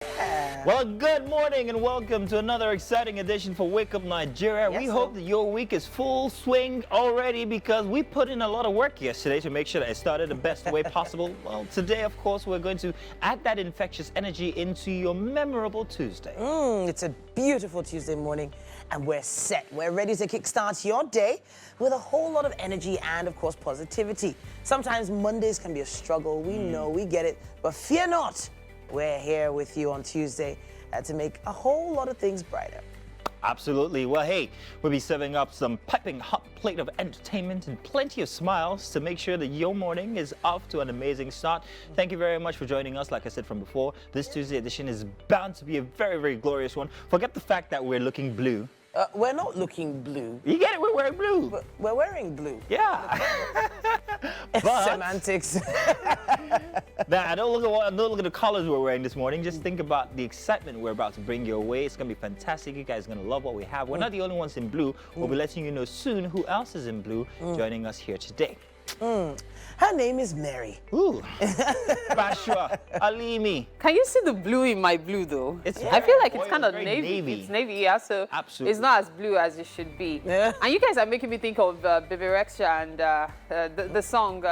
Well, good morning and welcome to another exciting edition for Wake Up Nigeria. Yes, we sir. hope that your week is full swing already because we put in a lot of work yesterday to make sure that it started the best way possible. Well, today, of course, we're going to add that infectious energy into your memorable Tuesday. It's a beautiful Tuesday morning and we're set. We're ready to kickstart your day with a whole lot of energy and, of course, positivity. Sometimes Mondays can be a struggle. We know, we get it, but fear not. We're here with you on Tuesday to make a whole lot of things brighter. Absolutely. Well, hey, we'll be serving up some piping hot plate of entertainment and plenty of smiles to make sure that your morning is off to an amazing start. Thank you very much for joining us. Like I said from before, this Tuesday edition is bound to be a very, very glorious one. Forget the fact that we're looking blue. We're not looking blue. You get it? We're wearing blue. But we're wearing blue. Yeah. But Semantics. now, don't look at the colors we're wearing this morning. Just think about the excitement we're about to bring your way. It's going to be fantastic. You guys are going to love what we have. We're not the only ones in blue. We'll be letting you know soon who else is in blue joining us here today. Her name is Mary. Ooh. Bashwa, Alimi. Can you see the blue in my blue though? It's I feel like royal, it's kind of very navy. It's navy, yeah, so Absolutely. it's not as blue as it should be. Yeah. And you guys are making me think of Baby Rexha and the song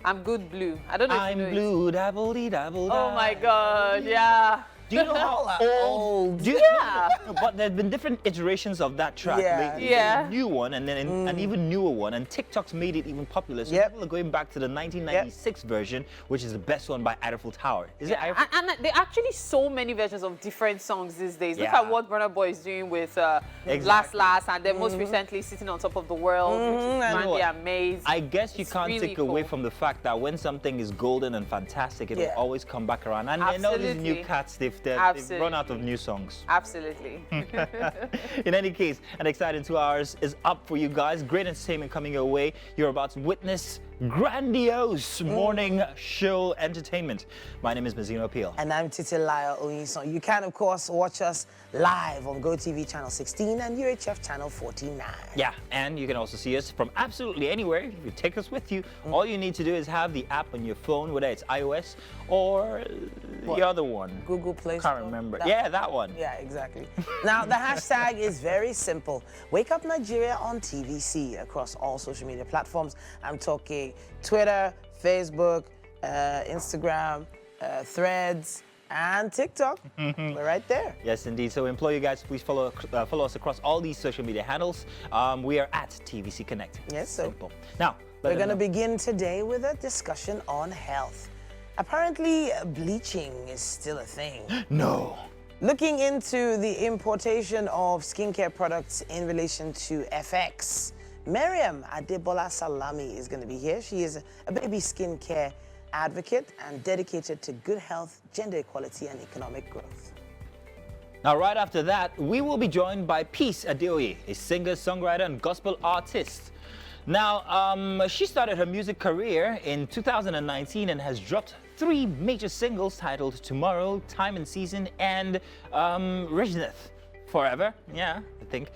I'm Good Blue. I don't know if I'm you know blue, dabble-dee, dabble. Oh my God, yeah. Do you know how old? Do you Yeah. know? But there's been different iterations of that track Yeah. lately. Yeah. There's a new one and then an even newer one, and TikTok's made it even popular. So Yep. people are going back to the 1996 version, which is the best one by Adaku Tower. Is it? And there are actually so many versions of different songs these days. Look Yeah. at what Burna Boy is doing with Exactly. Last, and then most recently Sitting on Top of the World, which is know really what? amazing. I guess you It's can't really take away cool. from the fact that when something is golden and fantastic, it will Yeah. always come back around. And I know these new Absolutely. cats, they've run Absolutely. out of new songs. Absolutely. In any case, an exciting 2 hours is up for you guys. Great entertainment coming your way. You're about to witness grandiose morning show entertainment. My name is Mazino Peel. And I'm Titilayo Oyinson. You can, of course, watch us live on GOTV channel 16 and UHF channel 49. Yeah, and you can also see us from absolutely anywhere. If you take us with you, all you need to do is have the app on your phone, whether it's iOS or the other one. Google Play Can't Store. remember. That- Yeah, that one. Yeah, exactly. Now, the hashtag is very simple. Wake Up Nigeria on TVC across all social media platforms. I'm talking Twitter, Facebook, Instagram, Threads, and TikTok. We're right there. Yes, indeed. So we implore you guys, please follow us across all these social media handles. We are at TVC Connect. Yes, sir. Simple. Now, We're going to begin today with a discussion on health. Apparently, bleaching is still a thing. No. Looking into the importation of skincare products in relation to FX, Miriam Adebola Salami is going to be here. She is a baby skincare advocate and dedicated to good health, gender equality, and economic growth. Now, right after that, we will be joined by Peace Adeoye, a singer, songwriter, and gospel artist. Now, she started her music career in 2019 and has dropped 3 major singles titled Tomorrow, Time and Season, and Regineth Forever. Yeah, I think.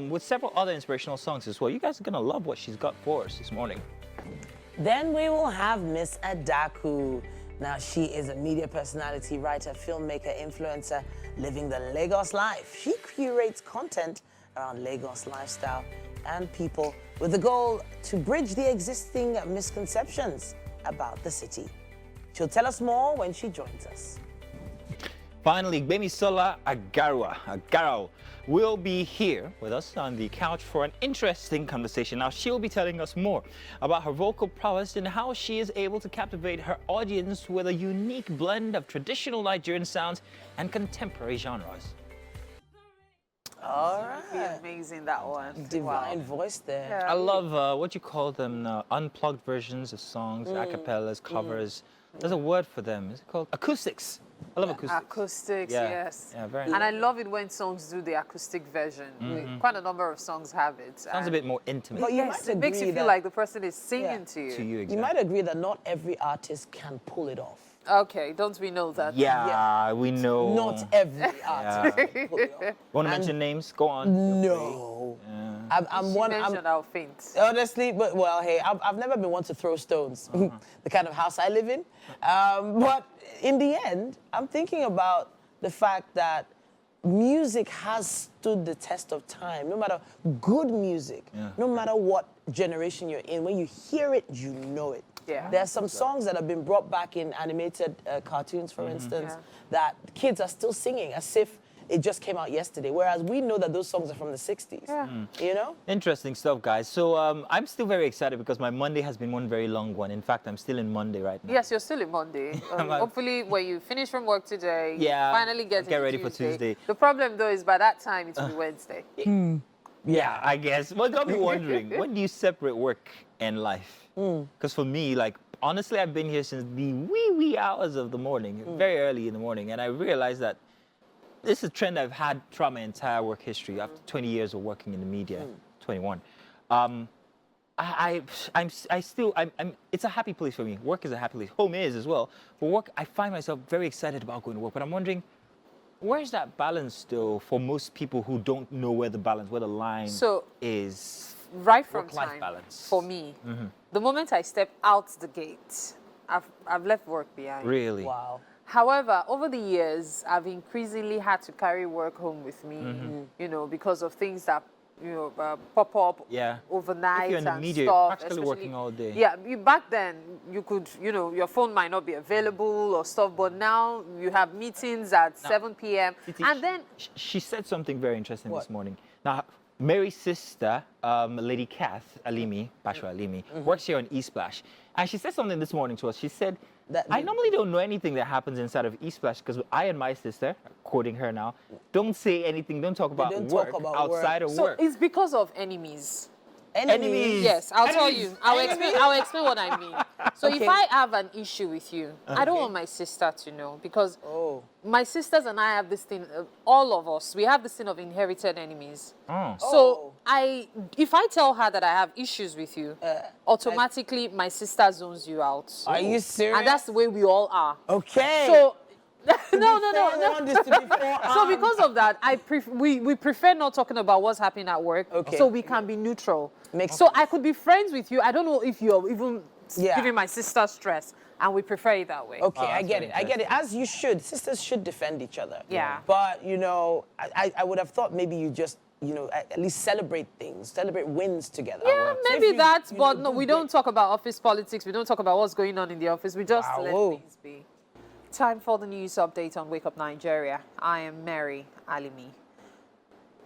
With several other inspirational songs as well. You guys are going to love what she's got for us this morning. Then we will have Miss Adaku. Now, she is a media personality, writer, filmmaker, influencer, living the Lagos life. She curates content around Lagos lifestyle and people with the goal to bridge the existing misconceptions about the city. She'll tell us more when she joins us. Finally, Gbemisola Agarao will be here with us on the couch for an interesting conversation. Now, she'll be telling us more about her vocal prowess and how she is able to captivate her audience with a unique blend of traditional Nigerian sounds and contemporary genres. All Be right. amazing, that one. Divine Wow. voice there. Yeah. I love what you call them, unplugged versions of songs, acapellas, covers. There's a word for them. Is it called acoustics? I love acoustics. Acoustics, Yeah. yes. Yeah, very And I nice. love it when songs do the acoustic version. Quite a number of songs have it. Sounds a bit more intimate But you Yes, might it makes you agree feel that- like the person is singing Yeah. to you. to you, You exactly. might agree that not every artist can pull it off. Okay, don't we know that? Yeah, we know. Not every artist can pull it off. Want to mention names? Go on. No. I'm She one. mentioned our faint. Honestly, but well, hey, I've never been one to throw stones. The kind of house I live in. But in the end, I'm thinking about the fact that music has stood the test of time. No matter good music, no matter what generation you're in, when you hear it, you know it. Yeah. There are some songs that have been brought back in animated cartoons, for instance, that kids are still singing as if it just came out yesterday, whereas we know that those songs are from the 60s, you know? Interesting stuff, guys. So I'm still very excited because my Monday has been one very long one. In fact, I'm still in Monday right now. Yes, you're still in Monday. Hopefully, when you finish from work today, you finally get ready for Tuesday. The problem, though, is by that time, it will be Wednesday. Yeah, I guess. Well, don't be wondering, when do you separate work and life? Because for me, like, honestly, I've been here since the wee hours of the morning, very early in the morning, and I realized that this is a trend I've had throughout my entire work history. After 20 years of working in the media, 21. It's a happy place for me. Work is a happy place. Home is as well. For work, I find myself very excited about going to work, but I'm wondering, where's that balance still for most people who don't know where the line is? Right from Work-life time, balance. for me, the moment I step out the gate, I've left work behind. Really? Wow. However, over the years, I've increasingly had to carry work home with me, you know, because of things that, you know, pop up overnight if you're in the and media, stuff. you're practically working all day. Yeah, back then, you could, you know, your phone might not be available or stuff, but now you have meetings at 7 p.m. And then... She said something very interesting this morning. Now, Mary's sister, Lady Kath Alimi, Bashwa Alimi, works here on Eastplash. And she said something this morning to us. She said, I normally don't know anything that happens inside of Eastplash because I and my sister, quoting her now, don't say anything, don't talk about work outside of work. So it's because of enemies. Enemies? Yes, I'll tell you. I'll explain what I mean. So if I have an issue with you, I don't want my sister to know because my sisters and I have this thing, all of us, we have this thing of inherited enemies. So if I tell her that I have issues with you, automatically my sister zones you out. Are you serious? And that's the way we all are. Okay. So no. So So because of that, we prefer not talking about what's happening at work, so we can be neutral. So I could be friends with you. I don't know if you're even giving my sister stress, and we prefer it that way. Okay, I get it. I get it. As you should. Sisters should defend each other. Yeah. But, you know, I would have thought maybe you just, you know, at least celebrate things, celebrate wins together. Yeah, maybe that, but no, we don't talk about office politics. We don't talk about what's going on in the office. We just let things be. Time for the news update on Wake Up Nigeria. I am Mary Alimi.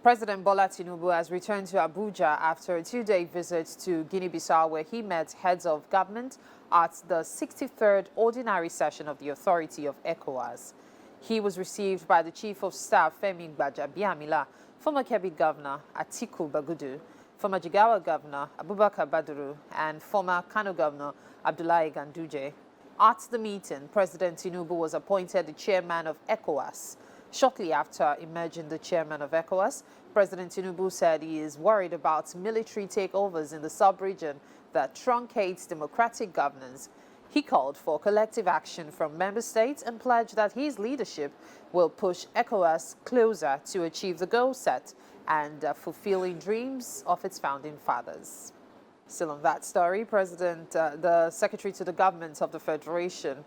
President Bola Tinubu has returned to Abuja after a two-day visit to Guinea-Bissau, where he met heads of government at the 63rd Ordinary Session of the Authority of ECOWAS. He was received by the Chief of Staff, Femi Gbajabiamila, former Kebbi Governor Atiku Bagudu, former Jigawa Governor Abubakar Baduru, and former Kano Governor Abdullahi Ganduje. At the meeting, President Tinubu was appointed the chairman of ECOWAS. Shortly after emerging the chairman of ECOWAS, President Tinubu said he is worried about military takeovers in the sub-region that truncates democratic governance. He called for collective action from member states and pledged that his leadership will push ECOWAS closer to achieve the goal set and fulfilling dreams of its founding fathers. Still on that story, the Secretary to the Government of the Federation,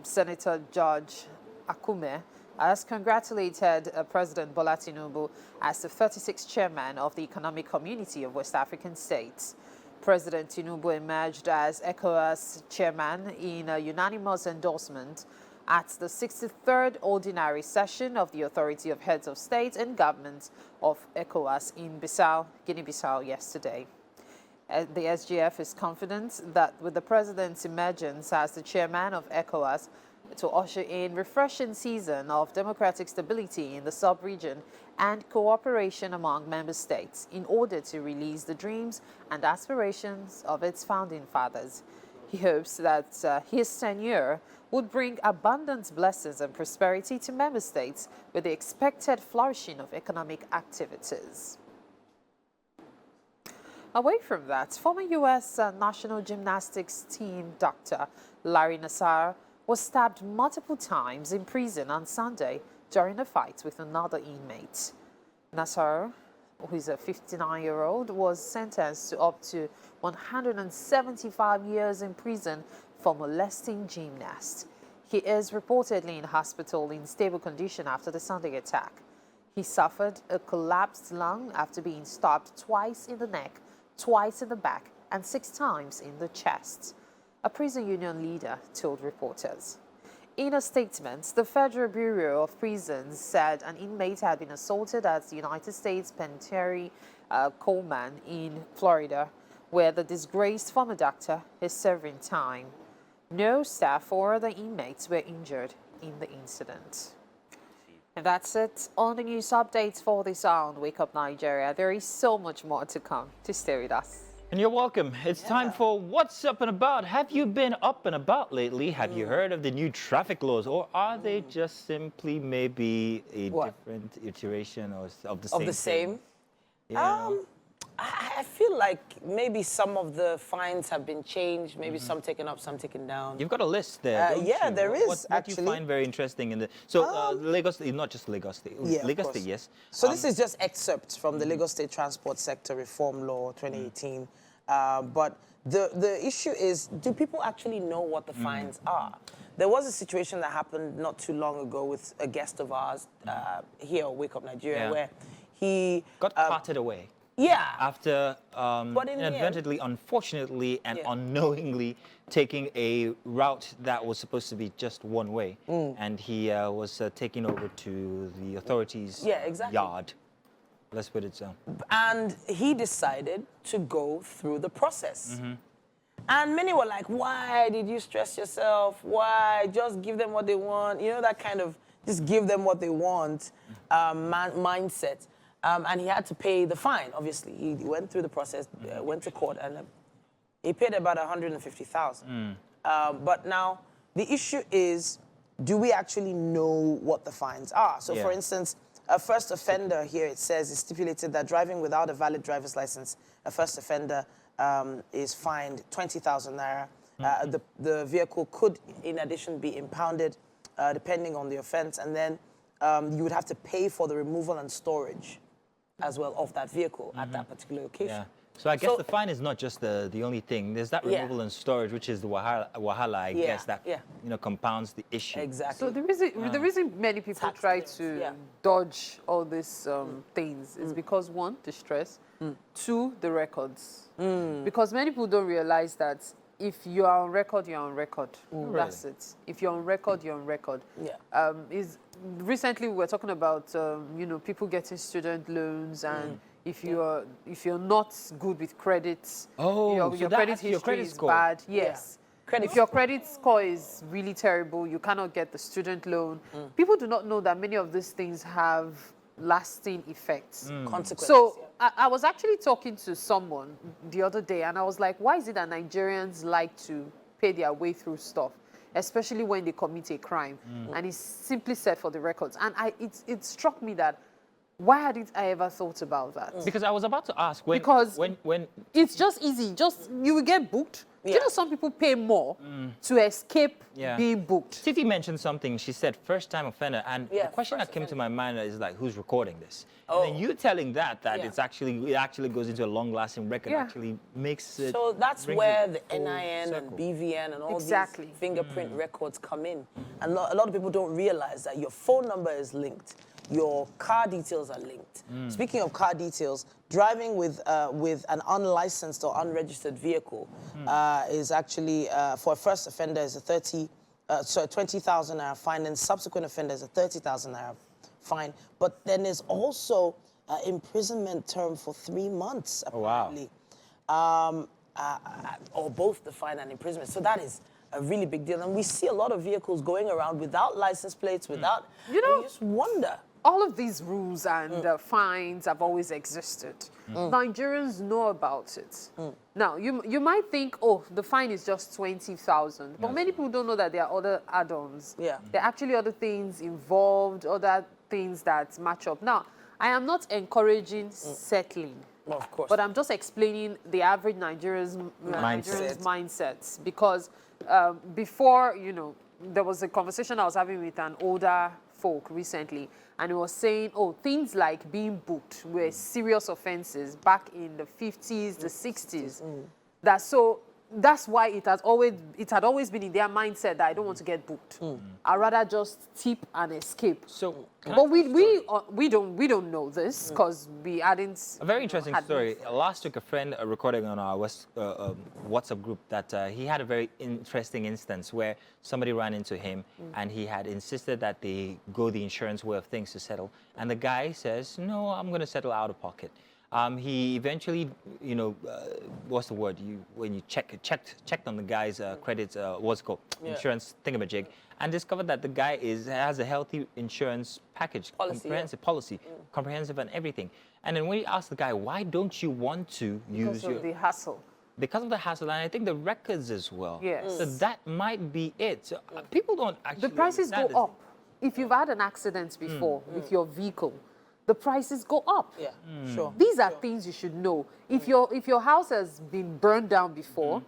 Senator George Akume, has congratulated President Bola Tinubu as the 36th chairman of the Economic Community of West African States. President Tinubu emerged as ECOWAS chairman in a unanimous endorsement at the 63rd Ordinary Session of the Authority of Heads of State and Government of ECOWAS in Guinea-Bissau yesterday. The SGF is confident that with the president's emergence as the chairman of ECOWAS, to usher in refreshing season of democratic stability in the sub-region and cooperation among member states in order to release the dreams and aspirations of its founding fathers. He hopes that his tenure would bring abundant blessings and prosperity to member states with the expected flourishing of economic activities. Away from that, former U.S. national gymnastics team Dr. Larry Nassar was stabbed multiple times in prison on Sunday during a fight with another inmate. Nassar, who is a 59-year-old, was sentenced to up to 175 years in prison for molesting gymnasts. He is reportedly in hospital in stable condition after the Sunday attack. He suffered a collapsed lung after being stabbed twice in the neck, twice in the back, and 6 times in the chest, a prison union leader told reporters. In a statement, the Federal Bureau of Prisons said an inmate had been assaulted at the United States Penitentiary Coleman in Florida, where the disgraced former doctor is serving time. No staff or other inmates were injured in the incident. And that's it on the news updates for this hour on Wake Up Nigeria. There is so much more to come. Just stay with us. And you're welcome. It's time for What's Up and About. Have you been up and about lately? Have you heard of the new traffic laws? Or are they just simply maybe a different iteration of the same thing? Yeah. I feel like maybe some of the fines have been changed, maybe some taken up, some taken down. You've got a list there, don't yeah, you? there is, what actually. do you find very interesting in the... So, Lagos State, not just Lagos State. Yeah, Lagos State, yes. So this is just excerpts from the Lagos State Transport Sector Reform Law 2018. But the issue is, do people actually know what the fines are? There was a situation that happened not too long ago with a guest of ours here at Wake Up Nigeria, where he... got carted away. Yeah. After inadvertently, unfortunately, and unknowingly taking a route that was supposed to be just one way. And he was taken over to the authorities' yard. Let's put it so. And he decided to go through the process. And many were like, why did you stress yourself? Why? Just give them what they want. You know, that kind of just give them what they want mindset. And he had to pay the fine, obviously. He went through the process, went to court, and he paid about 150,000. But now, the issue is, do we actually know what the fines are? So, for instance, a first offender here, it says, is stipulated that driving without a valid driver's license, a first offender is fined 20,000 naira. The vehicle could, in addition, be impounded, depending on the offense, and then you would have to pay for the removal and storage as well of that vehicle at that particular location. Yeah. So I guess the fine is not just the only thing. There's that removal and storage, which is the wahala, I guess, that compounds the issue. Exactly. So the reason many people try to dodge all these things is because, one, the stress, two, the records. Because many people don't realize that if you are on record, you're on record. That's it. If you're on record, you're on record. Yeah. Recently we were talking about people getting student loans, and if you're not good with credits, your credit history is bad. Yes. If your credit score is really terrible, you cannot get the student loan. People do not know that many of these things have lasting effects. Consequences. So I was actually talking to someone the other day, and I was like, why is it that Nigerians like to pay their way through stuff, especially when they commit a crime? And it's simply said for the records. And it struck me that, why hadn't I ever thought about that? Because I was about to ask, when it's just easy. You will get booked. Do you know some people pay more to escape being booked? Tiffy mentioned something. She said first-time offender, and the question that came to my mind is like, who's recording this? And then you telling that it actually goes into a long-lasting record, actually makes it. So that's where the NIN and BVN and all these fingerprint records come in. And a lot of people don't realize that your phone number is linked. Your car details are linked. Speaking of car details, driving with an unlicensed or unregistered vehicle is actually, for a first offender, is a 20,000 naira fine, and subsequent offender is a 30,000 naira fine. But then there's also an imprisonment term for 3 months, apparently. Oh, wow. Or both the fine and imprisonment. So that is a really big deal. And we see a lot of vehicles going around without license plates, without... You just wonder. All of these rules and fines have always existed. Nigerians know about it. Now, you might think, oh, the fine is just 20,000. But many people don't know that there are other add-ons. Yeah. There are actually other things involved, other things that match up. Now, I am not encouraging settling. Of course. But I'm just explaining the average Nigerian's mindsets. Because before, there was a conversation I was having with an older folk recently, and he was saying, oh, things like being booked were serious offenses back in the 50s, the 60s. That so that's why it had always been in their mindset that I don't want to get booked. I'd rather just tip and escape. So, But we don't know this because we hadn't. a very interesting had story. before. Last week, a friend recording on our WhatsApp group that he had a very interesting instance where somebody ran into him and he had insisted that they go the insurance way of things to settle. And the guy says, no, I'm going to settle out of pocket. He eventually, what's the word? When you checked on the guy's credits, what's it called? Insurance thingamajig, and discovered that the guy has a healthy insurance package, comprehensive policy, comprehensive and everything. And then when you ask the guy, why don't you want to use Because of the hassle. because of the hassle, and I think the records as well. Yes. So that might be it. So people don't actually. The prices go understand this. up. If you've had an accident before with your vehicle, the prices go up. Yeah, sure. These are things you should know. If your house has been burned down before,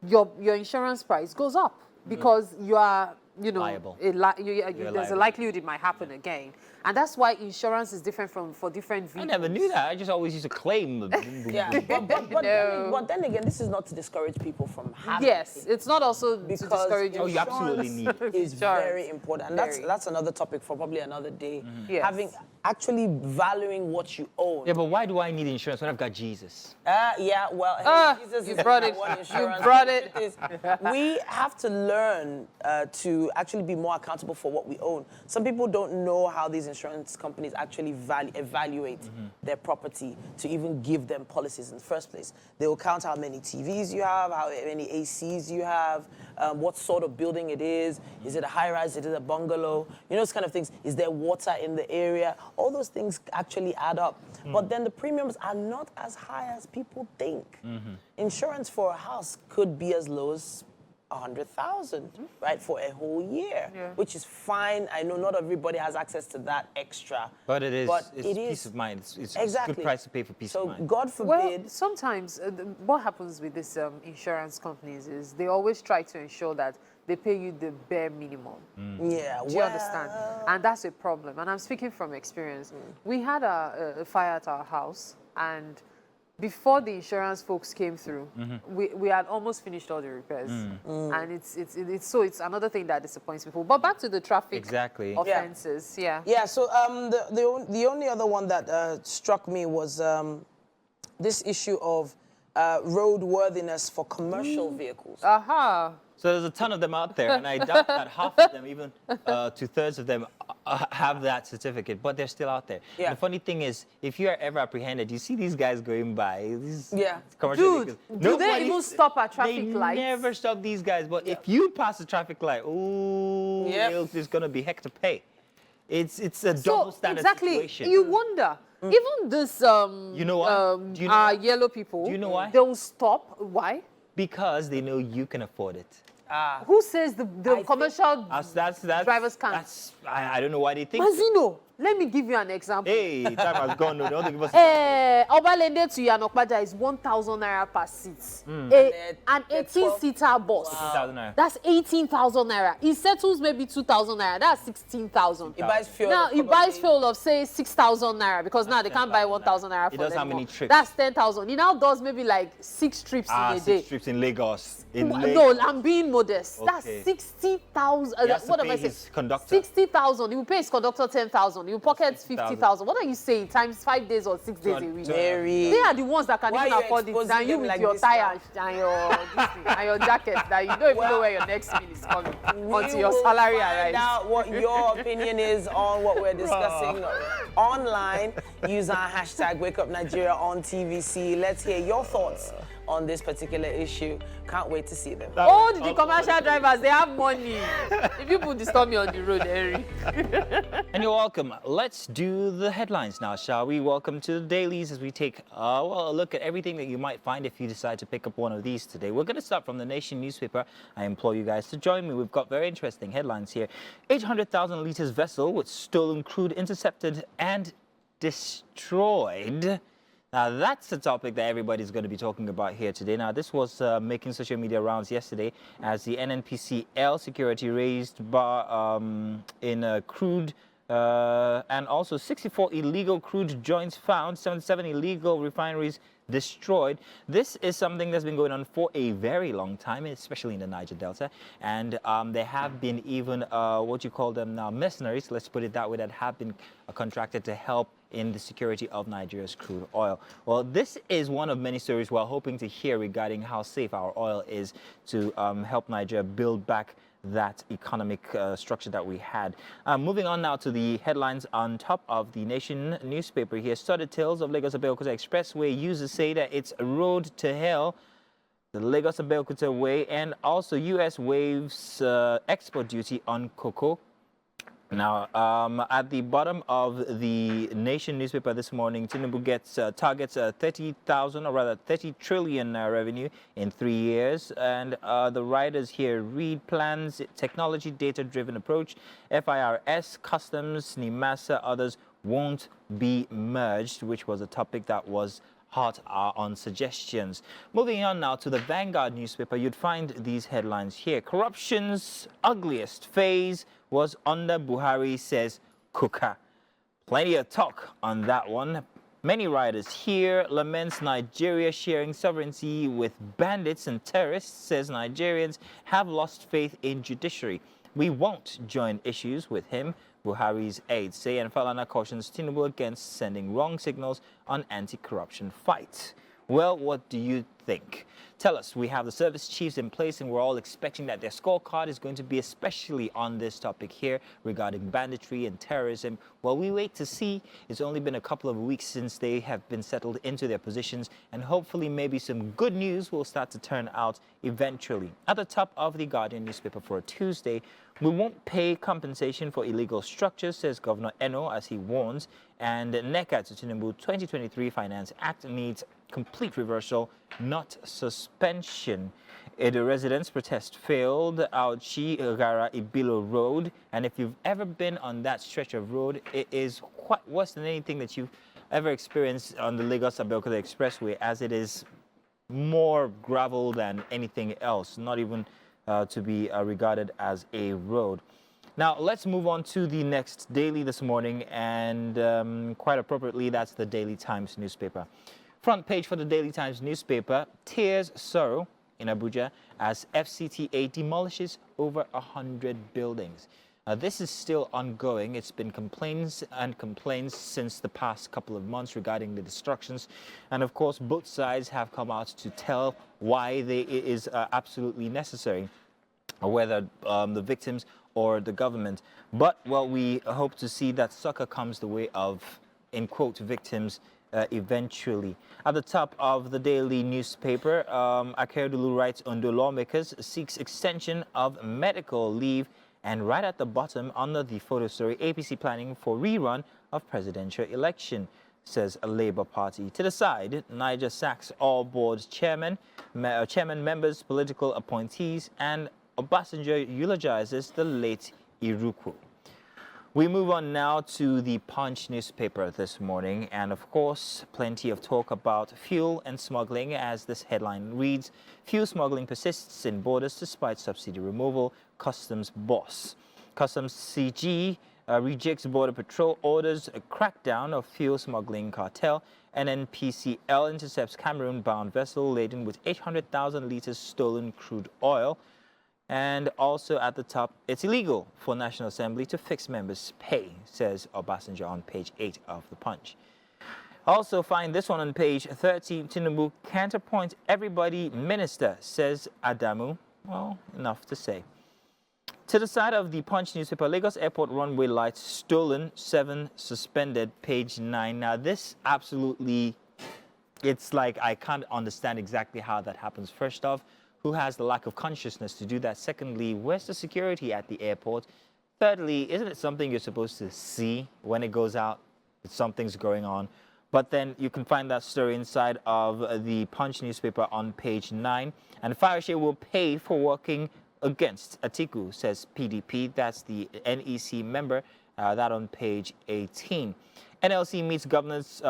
your insurance price goes up because you are Liable. there's a liable. likelihood it might happen again, and that's why insurance is different for different I vehicles. never knew that. I just always used to claim. Yeah, but then again, this is not to discourage people from having Yes, it. it's not also to Because discourage Oh, you absolutely insurance need. is Insurance. very important. And Very. that's another topic for probably another day. Yes. Actually valuing what you own. Yeah, but why do I need insurance when I've got Jesus? Yeah, well, hey, Jesus you is brought the it. one You insurance. brought it. Is, we have to learn to actually be more accountable for what we own. Some people don't know how these insurance companies actually evaluate their property to even give them policies in the first place. They will count how many TVs you have, how many ACs you have, what sort of building it is. Is it a high-rise? Is it a bungalow? Those kind of things. Is there water in the area? All those things actually add up. But then the premiums are not as high as people think. Insurance for a house could be as low as 100,000, right, for a whole year, which is fine. I know not everybody has access to that extra. But it is. But It's it peace is. of mind. It's Exactly. a good price to pay for peace of So mind. God Well, forbid. sometimes what happens with these insurance companies is they always try to ensure that they pay you the bare minimum. Yeah, Do you understand? And that's a problem. And I'm speaking from experience. We had a fire at our house, and before the insurance folks came through, we had almost finished all the repairs. And it's another thing that disappoints people. But back to the traffic Exactly. offenses, yeah. Yeah, so the only other one that struck me was this issue of roadworthiness for commercial vehicles. Aha. So there's a ton of them out there, and I doubt that half of them, even 2/3 of them, have that certificate, but they're still out there. Yeah. The funny thing is, if you are ever apprehended, you see these guys going by, these Yeah. commercial Dude, vehicles. do they Nobody- even stop at traffic they lights? never stop these guys, but if you pass the traffic light, there's going to be heck to pay. It's a double standard situation. You wonder. Even this, You know what? Do you know what? yellow people, Do you know why? they'll stop. Why? Because they know you can afford it. Who says the commercial That's drivers can't? I don't know why they think. Mazino, let me give you an example. Hey, time has gone. No, don't give us. Obalende to Yanokpaja is 1,000 naira per seat. An 18-seater bus. 16,000 naira. That's 18,000 naira. It settles maybe 2,000 naira. That's 16,000. He buys fuel. Now he buys fuel of say 6,000 naira because now they can't buy 1,000 naira He for does them how many anymore. trips? That's 10,000. He now does maybe like 6 trips in a 6 day. trips in Lagos. In No, Lagos. I'm being modest. Okay. That's 60,000. He has to What am pay I saying? his conductor. 60,000. He will pay his conductor 10,000. He will pocket 50,000. 50,000. What are you saying? Times 5 days or 6 days a week. Mary. They are the ones that can Why even you afford it exposing than you them with like your this tie and your this thing, and your jacket that you don't even know where your next meal is coming until your salary Find arrives. out what your opinion is on what we're discussing online. Use our hashtag Wakeupnigeria on TVC. Let's hear your thoughts on this particular issue. Can't wait to see them. All the commercial drivers, they have money. If people disturb me on the road, Eric. And you're welcome. Let's do the headlines now, shall we? Welcome to the dailies as we take a look at everything that you might find if you decide to pick up one of these today. We're going to start from the Nation newspaper. I implore you guys to join me. We've got very interesting headlines here. 800,000 liters vessel with stolen crude intercepted and destroyed. Now, that's the topic that everybody's going to be talking about here today. Now, this was making social media rounds yesterday as the NNPCL security raised bar in crude and also 64 illegal crude joints found, 77 illegal refineries destroyed. This is something that's been going on for a very long time, especially in the Niger Delta. And there have been even, what you call them now, mercenaries, let's put it that way, that have been contracted to help in the security of Nigeria's crude oil. Well, this is one of many stories we're hoping to hear regarding how safe our oil is to help Nigeria build back that economic structure that we had. Moving on now to the headlines on top of the Nation newspaper here. Studded tales of Lagos-Abeokuta Expressway. Users say that it's a road to hell. The Lagos-Abeokuta Way, and also U.S. waives export duty on cocoa. Now, at the bottom of the Nation newspaper this morning, Tinubu targets 30,000, or rather 30 trillion revenue in 3 years. And the writers here read plans, technology, data-driven approach, FIRS, customs, NIMASA, others won't be merged, which was a topic that was hot on suggestions. Moving on now to the Vanguard newspaper, you'd find these headlines here. Corruption's ugliest phase was under Buhari, says Kuka. Plenty of talk on that one. Many writers here laments Nigeria sharing sovereignty with bandits and terrorists, says Nigerians have lost faith in judiciary. We won't join issues with him, Buhari's aides say, and Falana cautions Tinubu against sending wrong signals on anti-corruption fight. Well, what do you think? Tell us. We have the service chiefs in place, and we're all expecting that their scorecard is going to be especially on this topic here regarding banditry and terrorism. Well, we wait to see. It's only been a couple of weeks since they have been settled into their positions, and hopefully maybe some good news will start to turn out eventually. At the top of the Guardian newspaper for a Tuesday, we won't pay compensation for illegal structures, says Governor Eno as he warns, and NECA to Tinubu 2023 Finance Act needs complete reversal, not suspension. The residents' protest failed out Gara Ibilo Road, and if you've ever been on that stretch of road, it is quite worse than anything that you've ever experienced on the Lagos-Abeokuta Expressway, as it is more gravel than anything else, not even to be regarded as a road. Now, let's move on to the next daily this morning, and quite appropriately, that's the Daily Times newspaper. Front page for the Daily Times newspaper, tears sorrow in Abuja as FCTA demolishes over 100 buildings. This is still ongoing. It's been complaints and complaints since the past couple of months regarding the destructions. And of course, both sides have come out to tell why it is absolutely necessary, whether the victims or the government. But, well, we hope to see that succor comes the way of, in quote, victims eventually. At the top of the daily newspaper, Akeredolu writes, Ondo lawmakers seeks extension of medical leave. And right at the bottom, under the photo story, APC planning for rerun of presidential election, says a Labour Party. To the side, Niger sacks all board chairman members, political appointees, and Obasanjo eulogizes the late Iruku. We move on now to the Punch newspaper this morning, and of course, plenty of talk about fuel and smuggling, as this headline reads, fuel smuggling persists in borders despite subsidy removal, Customs boss. Customs CG rejects Border Patrol orders a crackdown of fuel smuggling cartel, and NPCL intercepts Cameroon-bound vessel laden with 800,000 liters stolen crude oil. And also at the top, it's illegal for National Assembly to fix members' pay, says Obasanjo on page 8 of the Punch. Also find this one on page 13. Tinubu can't appoint everybody minister, says Adamu. Well, enough to say. To the side of the Punch newspaper, Lagos Airport runway lights stolen, 7 suspended, page 9. Now this absolutely, it's like I can't understand exactly how that happens. First off, who has the lack of consciousness to do that? Secondly, where's the security at the airport? Thirdly, isn't it something you're supposed to see when it goes out that something's going on? But then you can find that story inside of the Punch newspaper on page 9. And Fayose will pay for working against Adaku, says PDP. That's the NEC member, that on page 18. NLC meets governors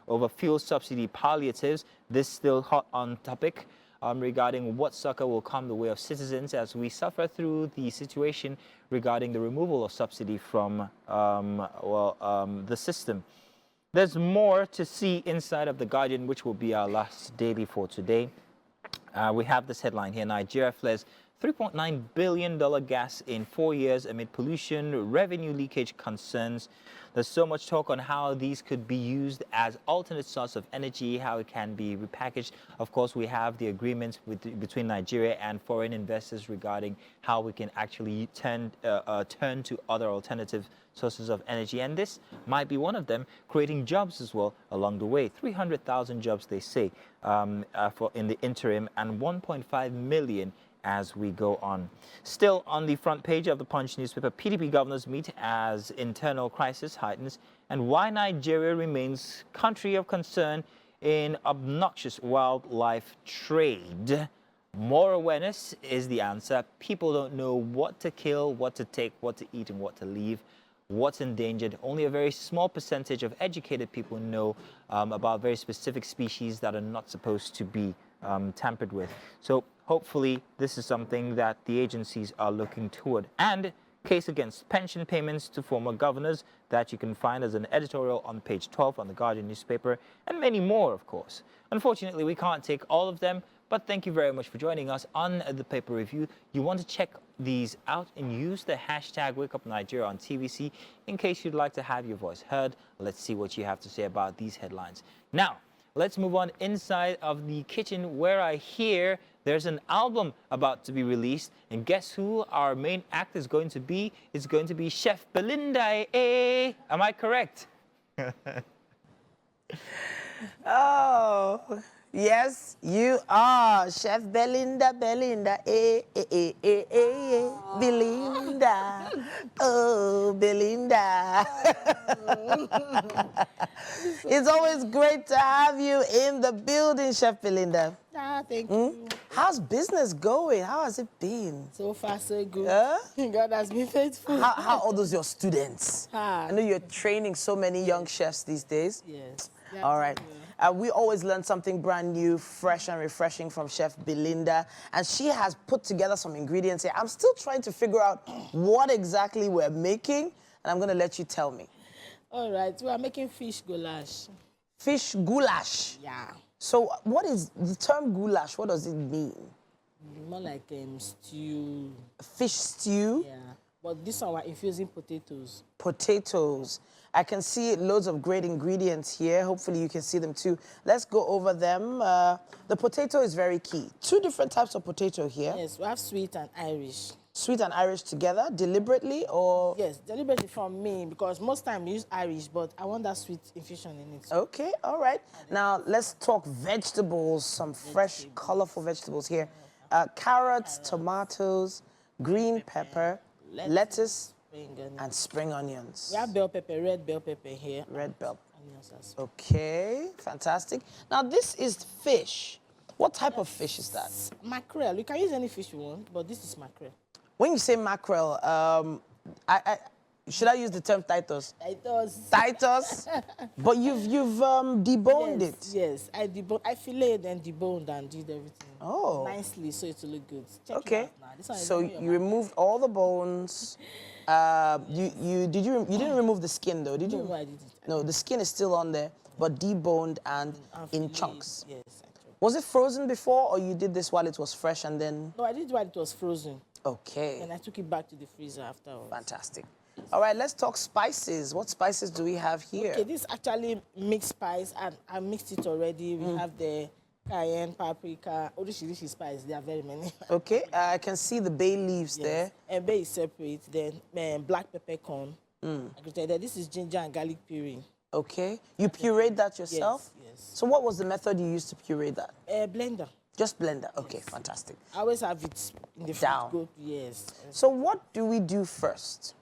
over fuel subsidy palliatives. This still hot on topic regarding what succor will come the way of citizens as we suffer through the situation regarding the removal of subsidy from the system. There's more to see inside of The Guardian, which will be our last daily for today. We have this headline here: Nigeria flares $3.9 billion gas in 4 years amid pollution, revenue leakage concerns. There's so much talk on how these could be used as alternate source of energy, how it can be repackaged. Of course, we have the agreements between Nigeria and foreign investors regarding how we can actually turn to other alternative sources of energy. And this might be one of them, creating jobs as well along the way. 300,000 jobs, they say, in the interim, and 1.5 million as we go on. Still on the front page of the Punch newspaper, PDP governors meet as internal crisis heightens, and why Nigeria remains country of concern in obnoxious wildlife trade. More awareness is the answer. People don't know what to kill, what to take, what to eat, and what to leave, what's endangered. Only a very small percentage of educated people know about very specific species that are not supposed to be tampered with. So hopefully this is something that the agencies are looking toward. And case against pension payments to former governors, that you can find as an editorial on page 12 on the Guardian newspaper, and many more, of course. Unfortunately, we can't take all of them, but thank you very much for joining us on the paper review. You want to check these out and use the hashtag Wakeupnigeria on TVC in case you'd like to have your voice heard. Let's see what you have to say about these headlines. Now, let's move on inside of the kitchen, where I hear there's an album about to be released. And guess who our main act is going to be? It's going to be Chef Belinda. Am I correct? Oh, yes, you are. Chef Belinda, Belinda, Belinda. Oh, Belinda. It's always great to have you in the building, Chef Belinda. Thank you. How's business going? How has it been? So far, so good. Huh? God has been faithful. How old are your students? I know you're training so many young chefs these days. Yes. All right. We always learn something brand new, fresh and refreshing from Chef Belinda. And she has put together some ingredients here. I'm still trying to figure out what exactly we're making, and I'm going to let you tell me. All right. We are making fish goulash. Fish goulash. Yeah. So what is the term goulash? What does it mean? More like stew. Fish stew? Yeah. But this one we're infusing potatoes. Potatoes. I can see loads of great ingredients here. Hopefully you can see them too. Let's go over them. The potato is very key. Two different types of potato here. Yes, we have sweet and Irish. Sweet and Irish together, deliberately, or? Yes, deliberately from me, because most time we use Irish, but I want that sweet infusion in it. Okay, all right. Now let's talk vegetables, some fresh, colorful vegetables here. Carrots, tomatoes, green pepper, lettuce, and spring onions. We have bell pepper, red bell pepper here. Red bell. Onions as well. Okay, fantastic. Now this is fish. What type of fish is that? Mackerel. You can use any fish you want, but this is mackerel. When you say mackerel, should I use the term Titus? Titus. Titus? But you've deboned it. Yes, I filleted and deboned and did everything nicely, so it will look good. Check Okay. it out now. This one is So you removed all the bones. You didn't remove the skin though, did you? No, I didn't. No, the skin is still on there, but deboned and in filleted, chunks. Yes, actually. Was it frozen before, or you did this while it was fresh and then? No, I did it while it was frozen. Okay. And I took it back to the freezer afterwards. Fantastic. All right, let's talk spices. What spices do we have here? Okay, this is actually mixed spice, and I mixed it already. We have the cayenne, paprika, orishi spice. There are very many. Okay, I can see the bay leaves there. And bay is separate. Then black peppercorn. This is ginger and garlic puree. Okay. You pureed that yourself? Yes. So what was the method you used to puree that? Blender. Just blender. Okay, fantastic. I always have it in the Down. fridge. Yes. So what do we do first?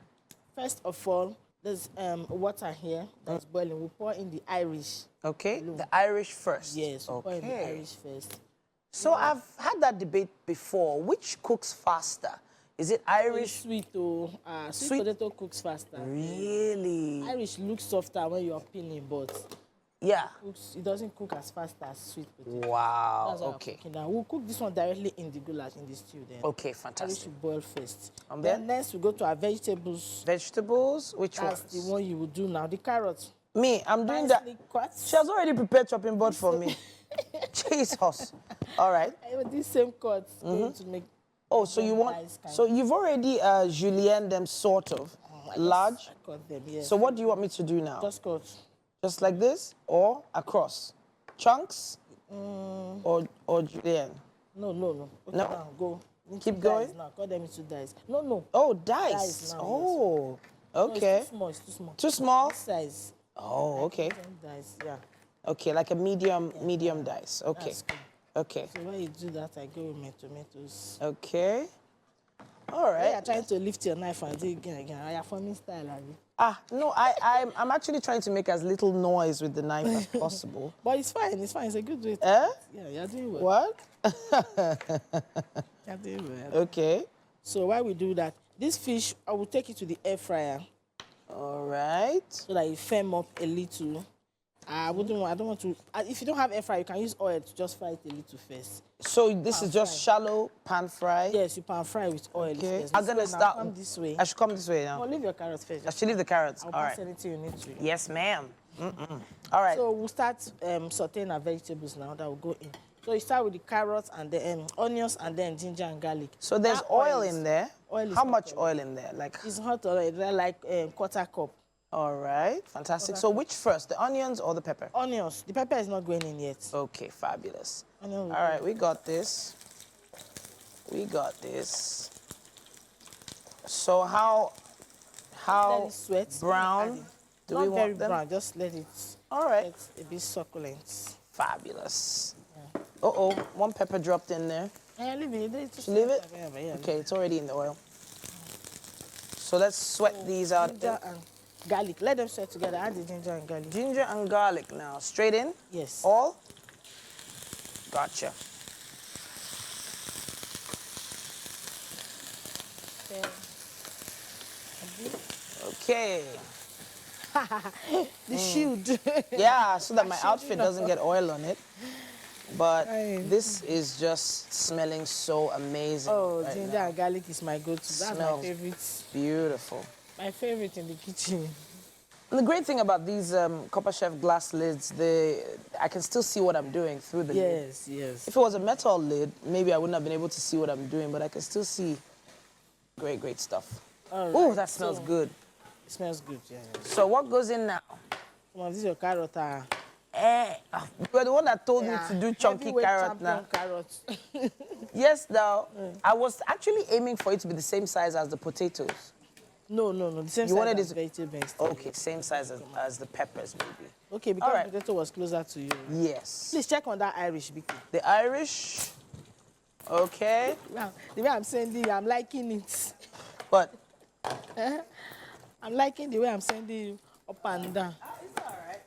First of all, there's water here that's boiling. We pour in the Irish. Okay, the Irish first. Yes, we pour in the Okay. Irish first. So I've had that debate before. Which cooks faster? Is it Irish? Sweet Sweet potato cooks faster. Really? Irish looks softer when you're peeling, but Yeah. it doesn't cook as fast as sweet potato. Wow. That's why we're Okay. cooking now. We'll cook this one directly in the goulash, in the stew then. Okay, Irish fantastic. will boil first. And Then then? next we go to our vegetables. Vegetables, which That's ones? the one you will do now. The carrots. Me, I'm doing that. Nicely cut. She has already prepared chopping board for me. Jesus. All right. This same cut going to make. Oh, so you want, so you've already julienne them sort of, large. I cut them, yes. So what do you want me to do now? Just cut. Just like this or across? Chunks or julienne? No. Okay, No. now go. Keep going? Now, cut them into dice. No. Oh, dice. Dice now, Oh, No, okay. it's too small. It's too small. Too small? This size. Oh, okay. Dice, yeah. Okay, like a medium dice. Okay. That's good. Okay. So when you do that, I go with my tomatoes. Okay. All When right. you're trying to lift your knife and do it again. I have forming style, have you? No, I'm actually trying to make as little noise with the knife as possible. But it's fine. It's fine. It's a good way. Eh? Yeah, you're doing well. What? You're doing well. Okay. So while we do that, this fish, I will take it to the air fryer All right. so that it firm up a little. I don't want to. If you don't have air fryer, you can use oil to just fry it a little first. So this is just shallow pan fry? Yes, you pan fry with oil. Okay. First. I'm going to start. Come this way. I should come this way No, now. leave your carrots first. I should leave the carrots. I'll All pass right. anything you need to. Yes, ma'am. All right. So we'll start sauteing our vegetables now that will go in. So you start with the carrots and the onions and then ginger and garlic. So there's That oil is- in there. Oil is How hot much already. oil in there? Like. It's hot already, like quarter cup. All right. Fantastic. So which first, the onions or the pepper? Onions. The pepper is not going in yet. Okay, fabulous. Onion will All right, we got this. We got this. So how Let it sweat. brown do Not we very want them? brown. Just let it All right. get a bit succulent. Fabulous. Uh-oh, one pepper dropped in there. Yeah, leave it. Should leave it? Yeah. Okay, it's already in the oil. So let's sweat these out. Ginger and garlic. Let them sweat together. Add the ginger and garlic. Ginger and garlic now. Straight in? Yes. All? Gotcha. Okay. The shield. Yeah, so that my outfit doesn't get oil on it. But Aye. this is just smelling so amazing. Oh, right ginger now. and garlic is my go-to. That's my Smells favorite. Beautiful. My favorite in the kitchen. And the great thing about these Copper Chef glass lids, I can still see what I'm doing through the lid. Yes. If it was a metal lid, maybe I wouldn't have been able to see what I'm doing, but I can still see great stuff. All Oh, right, that smells so- good. It smells good, yeah. So what goes in now? Come on, this is your carrot. You were the one that told me to do chunky Heavyweight carrot champion now. carrot. Yes, though. I was actually aiming for it to be the same size as the potatoes. No. The same You size wanted as it- vegetables. Okay, same size as the peppers, maybe. Okay, because All right. potato was closer to you. Yes. Please check on that Irish, Vicky. The Irish. Okay. Now, the way I'm sending you, I'm liking it. But I'm liking the way I'm sending you up and down. it's all right.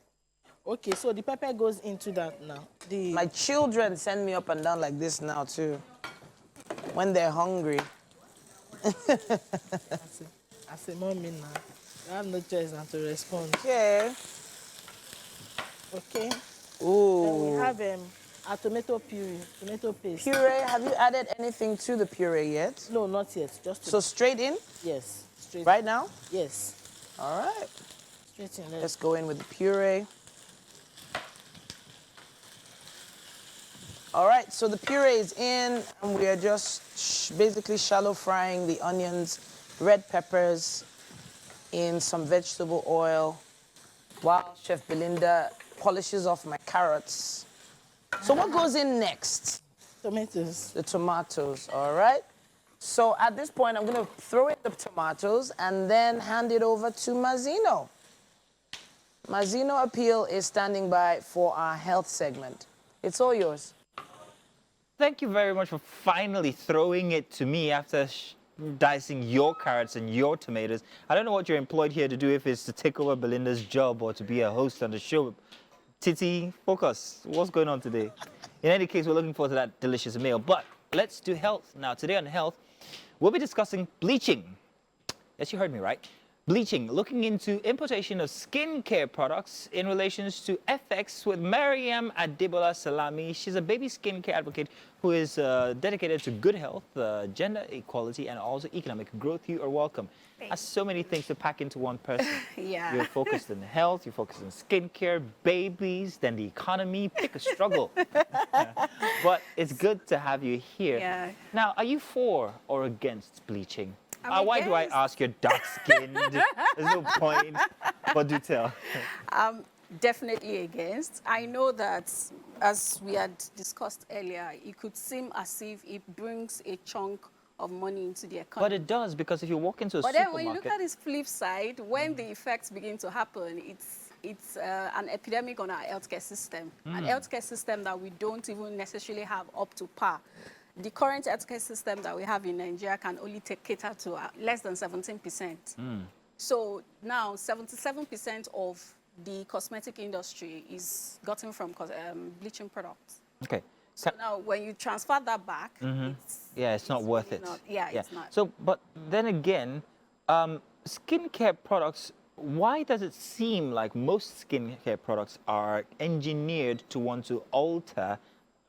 Okay, so the pepper goes into that now. My children send me up and down like this now, too. When they're hungry. I say, mommy now. I have no choice than to respond. Okay. Okay. Ooh. Then we have our tomato puree, tomato paste. Puree. Have you added anything to the puree yet? No, not yet. Just So straight in, yes, straight. right now? Yes, All right. straight in. Let's go in with the puree. All right, so the puree is in, and we are just basically shallow frying the onions, red peppers in some vegetable oil while Chef Belinda polishes off my carrots. So what goes in next? Tomatoes. The tomatoes, all right? So at this point, I'm gonna throw in the tomatoes and then hand it over to Mazzino. Mazzino Appeal is standing by for our health segment. It's all yours. Thank you very much for finally throwing it to me after dicing your carrots and your tomatoes. I don't know what you're employed here to do, if it's to take over Belinda's job or to be a host on the show. Titi, focus. What's going on today? In any case, we're looking forward to that delicious meal. But let's do health. Now, today on health, we'll be discussing bleaching. Yes, you heard me right. Bleaching, looking into importation of skincare products in relations to FX with Mariam Adebola Salami. She's a baby skincare advocate who is dedicated to good health, gender equality, and also economic growth. You are welcome. That's so many things to pack into one person. Yeah. You're focused on health, you're focused on skincare, babies, then the economy. Pick a struggle. But it's good to have you here. Yeah. Now, are you for or against bleaching? I'm Why do I against. ask? You're dark-skinned. There's no point. But do tell. Definitely against. I know that, as we had discussed earlier, it could seem as if it brings a chunk of money into the economy. But it does, because if you walk into a But then supermarket... when you look at its flip side, when the effects begin to happen, it's an epidemic on our healthcare system. An healthcare system that we don't even necessarily have up to par. The current healthcare system that we have in Nigeria can only cater to less than 17%. So now 77% of the cosmetic industry is gotten from bleaching products. Okay. So now when you transfer that back, it's not worth it. It's not. So, but then again, skincare products, why does it seem like most skincare products are engineered to want to alter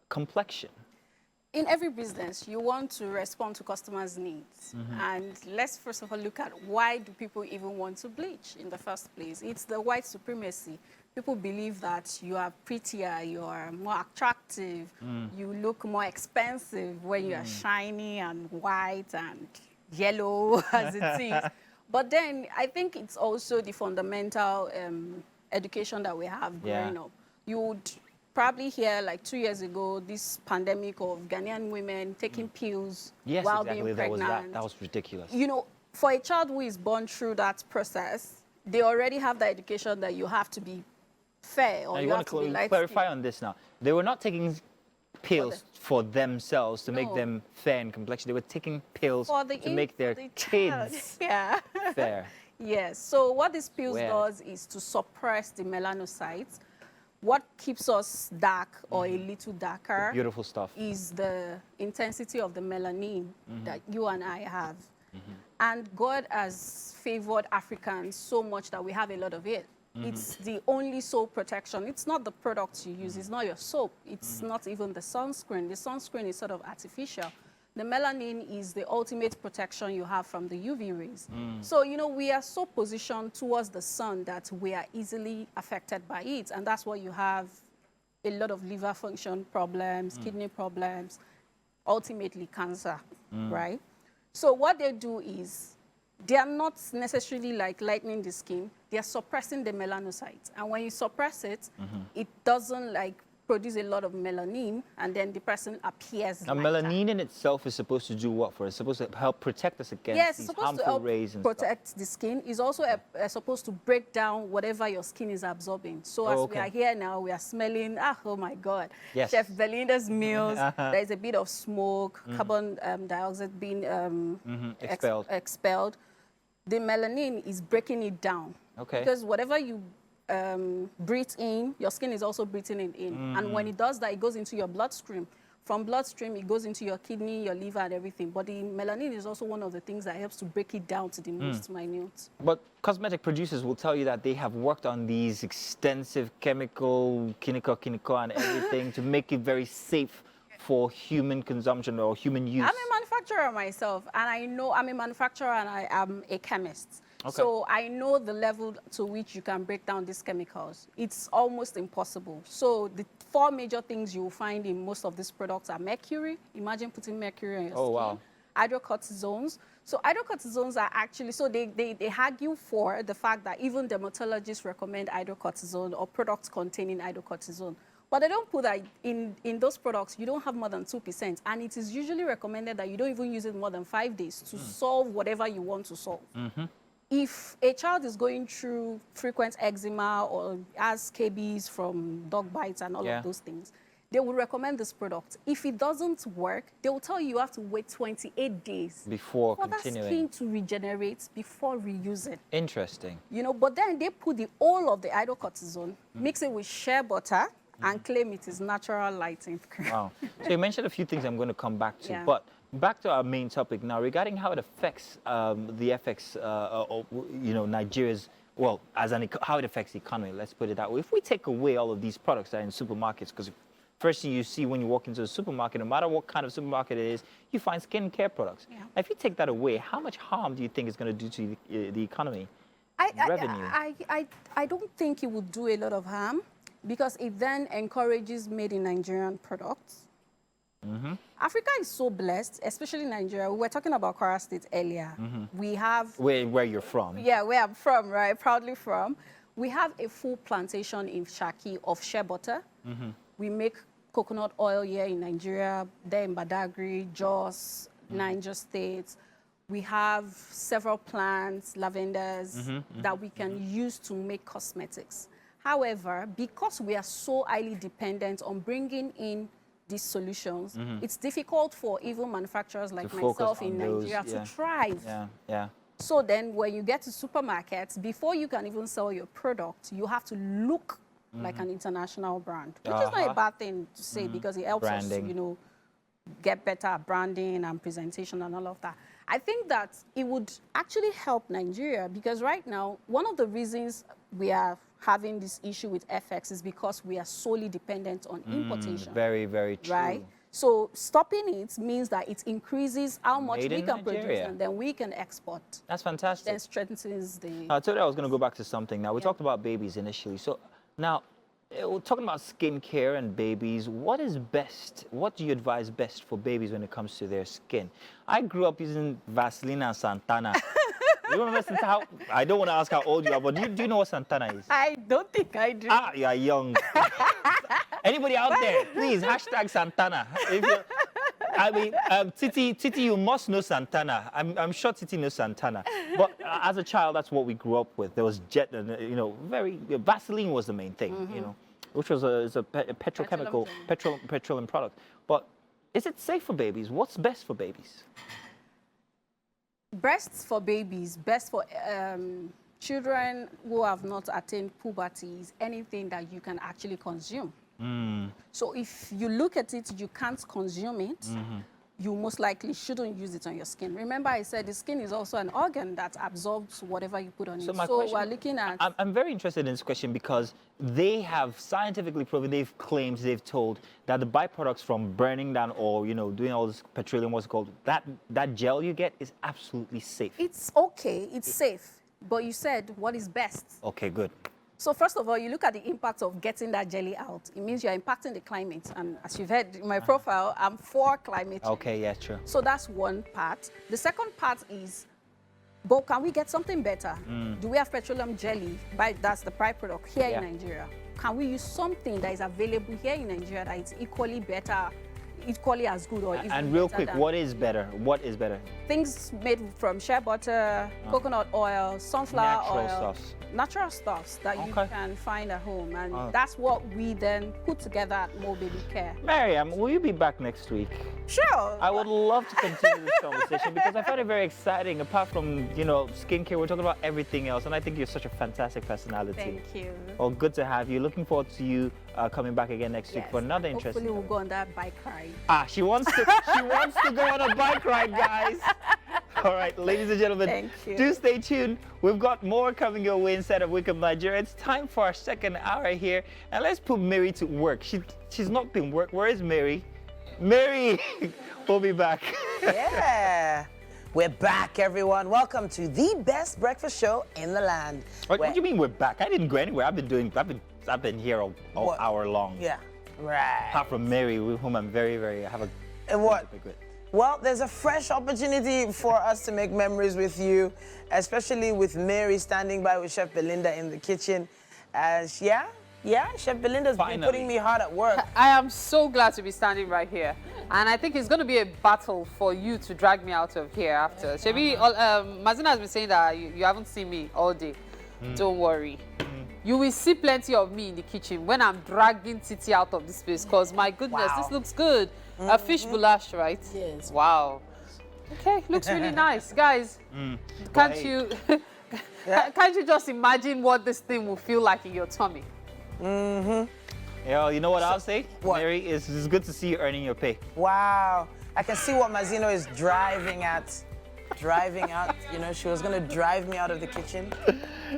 complexion? In every business, you want to respond to customers' needs. And let's first of all look at why do people even want to bleach in the first place? It's the white supremacy. People believe that you are prettier, you are more attractive, you look more expensive when you are shiny and white and yellow as it is. But then I think it's also the fundamental education that we have growing up. You would probably hear, like 2 years ago, this pandemic of Ghanaian women taking pills while being pregnant. That was ridiculous. You know, for a child who is born through that process, they already have the education that you have to be fair or Now, you have to be light-skinned. clarify on this now. They were not taking pills for themselves to make them fair in complexion. They were taking pills to make their kids fair. Yes. So what this pills Weird. does is to suppress the melanocytes. What keeps us dark or a little darker Beautiful stuff. is the intensity of the melanin that you and I have. And God has favored Africans so much that we have a lot of it. It's the only soap protection. It's not the products you use. It's not your soap. It's not even the sunscreen. The sunscreen is sort of artificial. The melanin is the ultimate protection you have from the UV rays. So, you know, we are so positioned towards the sun that we are easily affected by it. And that's why you have a lot of liver function problems, kidney problems, ultimately cancer, right? So what they do is they are not necessarily like lightening the skin. They are suppressing the melanocytes. And when you suppress it, it doesn't like produce a lot of melanin, and then the person appears Now, lighter. melanin in itself is supposed to do what for us? It's supposed to help protect us against these harmful rays and protect the skin. It's also supposed to break down whatever your skin is absorbing. So as we are here now, we are smelling, oh my God, Chef Belinda's meals. There is a bit of smoke, carbon dioxide being expelled. The melanin is breaking it down. Because whatever you breathe in, your skin is also breathing it in. And when it does that, it goes into your bloodstream. From bloodstream, it goes into your kidney, your liver, and everything. But the melanin is also one of the things that helps to break it down to the most minute. But cosmetic producers will tell you that they have worked on these extensive chemical, chemical, and everything to make it very safe for human consumption or human use. I'm a manufacturer myself, and I know I'm a manufacturer and I am a chemist. So I know the level to which you can break down these chemicals. It's almost impossible. So the 4 major things you will find in most of these products are mercury. Imagine putting mercury on your skin. Wow. Hydrocortisones. So hydrocortisones are actually, so they argue for the fact that even dermatologists recommend hydrocortisone or products containing hydrocortisone. But they don't put that in those products, you don't have more than 2%. And it is usually recommended that you don't even use it more than 5 days to solve whatever you want to solve. If a child is going through frequent eczema or has scabies from dog bites and all of those things, they will recommend this product. If it doesn't work, they will tell you have to wait 28 days before for continuing. that skin to regenerate before reusing. Interesting. You know, but then they put the whole of the hydrocortisone, mix it with shea butter, and claim it is natural lighting cream. Wow. So you mentioned a few things I'm going to come back to, Yeah. but Back to our main topic now, regarding how it affects Nigeria's, well, how it affects the economy. Let's put it that way. If we take away all of these products that are in supermarkets, because first thing you see when you walk into a supermarket, no matter what kind of supermarket it is, you find skincare products. Yeah. Now, if you take that away, how much harm do you think it's going to do to the economy? Revenue. I don't think it would do a lot of harm because it then encourages made in Nigerian products. Africa is so blessed, especially Nigeria. We were talking about Kwara State earlier. We have... Where you're from. Yeah, where I'm from, right? Proudly from. We have a full plantation in Shaki of shea butter. We make coconut oil here in Nigeria, there in Badagry, Jos, Niger States. We have several plants, lavenders, that we can use to make cosmetics. However, because we are so highly dependent on bringing in these solutions, it's difficult for even manufacturers like myself in Nigeria to thrive. So then when you get to supermarkets, before you can even sell your product, you have to look like an international brand, which is not a bad thing to say because it helps us, you know, get better at branding and presentation and all of that. I think that it would actually help Nigeria because right now, one of the reasons we are having this issue with FX is because we are solely dependent on importation. Very, very true. Right? So stopping it means that it increases how much we can produce and then we can export. That's fantastic. Then strengthens the... I told you I was going to go back to something. Now, we talked about babies initially. So now, we're talking about skincare and babies. What is best? What do you advise best for babies when it comes to their skin? I grew up using Vaseline and Santana. You remember Santana? I don't want to ask how old you are, but do you know what Santana is? I don't think I do. Ah, you are young. Anybody out there, please, hashtag Santana. I mean, Titi, you must know Santana. I'm sure Titi knows Santana. But as a child, that's what we grew up with. There was Vaseline was the main thing, you know, which was a petrochemical, petroleum product. But is it safe for babies? What's best for babies? Breasts for babies, best for children who have not attained puberty is anything that you can actually consume. So if you look at it, you can't consume it, you most likely shouldn't use it on your skin. Remember I said the skin is also an organ that absorbs whatever you put on it. So we're looking at... I'm very interested in this question because they have scientifically proven, they've claimed, they've told that the byproducts from burning down or, you know, doing all this petroleum, what's it called, that gel you get is absolutely safe. It's okay, it's safe. But you said what is best. Okay, good. So first of all, you look at the impact of getting that jelly out. It means you're impacting the climate. And as you've heard in my profile, I'm for climate change. Okay, yeah, true. So that's one part. The second part is, but can we get something better? Do we have petroleum jelly? That's the byproduct here in Nigeria. Can we use something that is available here in Nigeria that is equally better, equally as good, or even And real better quick, what is better? What is better? Things made from shea butter, coconut oil, sunflower oil. Natural stuffs that you can find at home. And that's what we then put together at Mo Baby Care. Miriam, will you be back next week? Sure. I would love to continue this conversation because I find it very exciting. Apart from, you know, skincare, we're talking about everything else. And I think you're such a fantastic personality. Thank you. Well, good to have you. Looking forward to you coming back again next week for another interesting. Hopefully we'll go on that bike ride. She wants to go on a bike ride, guys. All right, ladies and gentlemen, Thank you. Do stay tuned. We've got more coming your way inside of Wake Up Nigeria. It's time for our second hour here. And let's put Mary to work. She's not been work. Where is Mary? Mary, we'll be back. Yeah. We're back, everyone. Welcome to the best breakfast show in the land. What do you mean we're back? I didn't go anywhere. I've been here all hour long. Yeah, right. Apart from Mary, with whom I'm very, I have a... And what? Well, there's a fresh opportunity for us to make memories with you, especially with Mary standing by with Chef Belinda in the kitchen. Chef Belinda's been putting me hard at work. I am so glad to be standing right here. And I think it's going to be a battle for you to drag me out of here after. Shebi, Mazina has been saying that you haven't seen me all day. Don't worry. You will see plenty of me in the kitchen when I'm dragging Titi out of this place. Because, my goodness, this looks good. A fish goulash, right? Yes. Wow. Okay, looks really nice. Guys, can't you just imagine what this thing will feel like in your tummy? You know what I'll say? What? Mary, it's good to see you earning your pay. Wow. I can see what Mazino is driving at. Driving out, you know, she was gonna drive me out of the kitchen.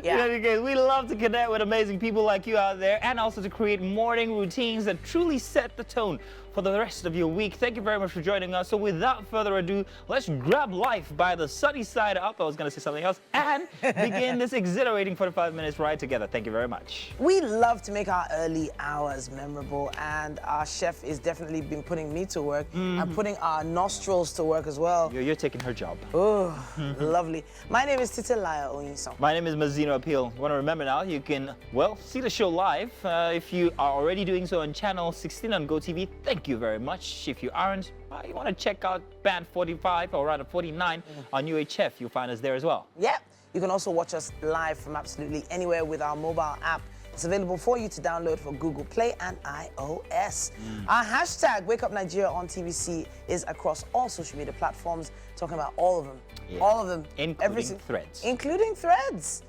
Yeah. In any case, we love to connect with amazing people like you out there and also to create morning routines that truly set the tone for the rest of your week. Thank you very much for joining us. So without further ado, let's grab life by the sunny side up. I was going to say something else. And begin this exhilarating 45 minutes ride together. Thank you very much. We love to make our early hours memorable, and our chef is definitely been putting me to work and putting our nostrils to work as well. You're taking her job. Oh, lovely. My name is Titilaya Oyinson. My name is Mazino Appeal. You want to remember now, you can, well, see the show live. If you are already doing so on channel 16 on GOTV, thank you very much. If you aren't, you want to check out band 45 or rather 49 on UHF, you'll find us there as well. Yep. You can also watch us live from absolutely anywhere with our mobile app. It's available for you to download for Google Play and iOS. Our hashtag Wakeupnigeria on TVC is across all social media platforms, talking about all of them. Yeah. All of them. Including Threads. Including Threads.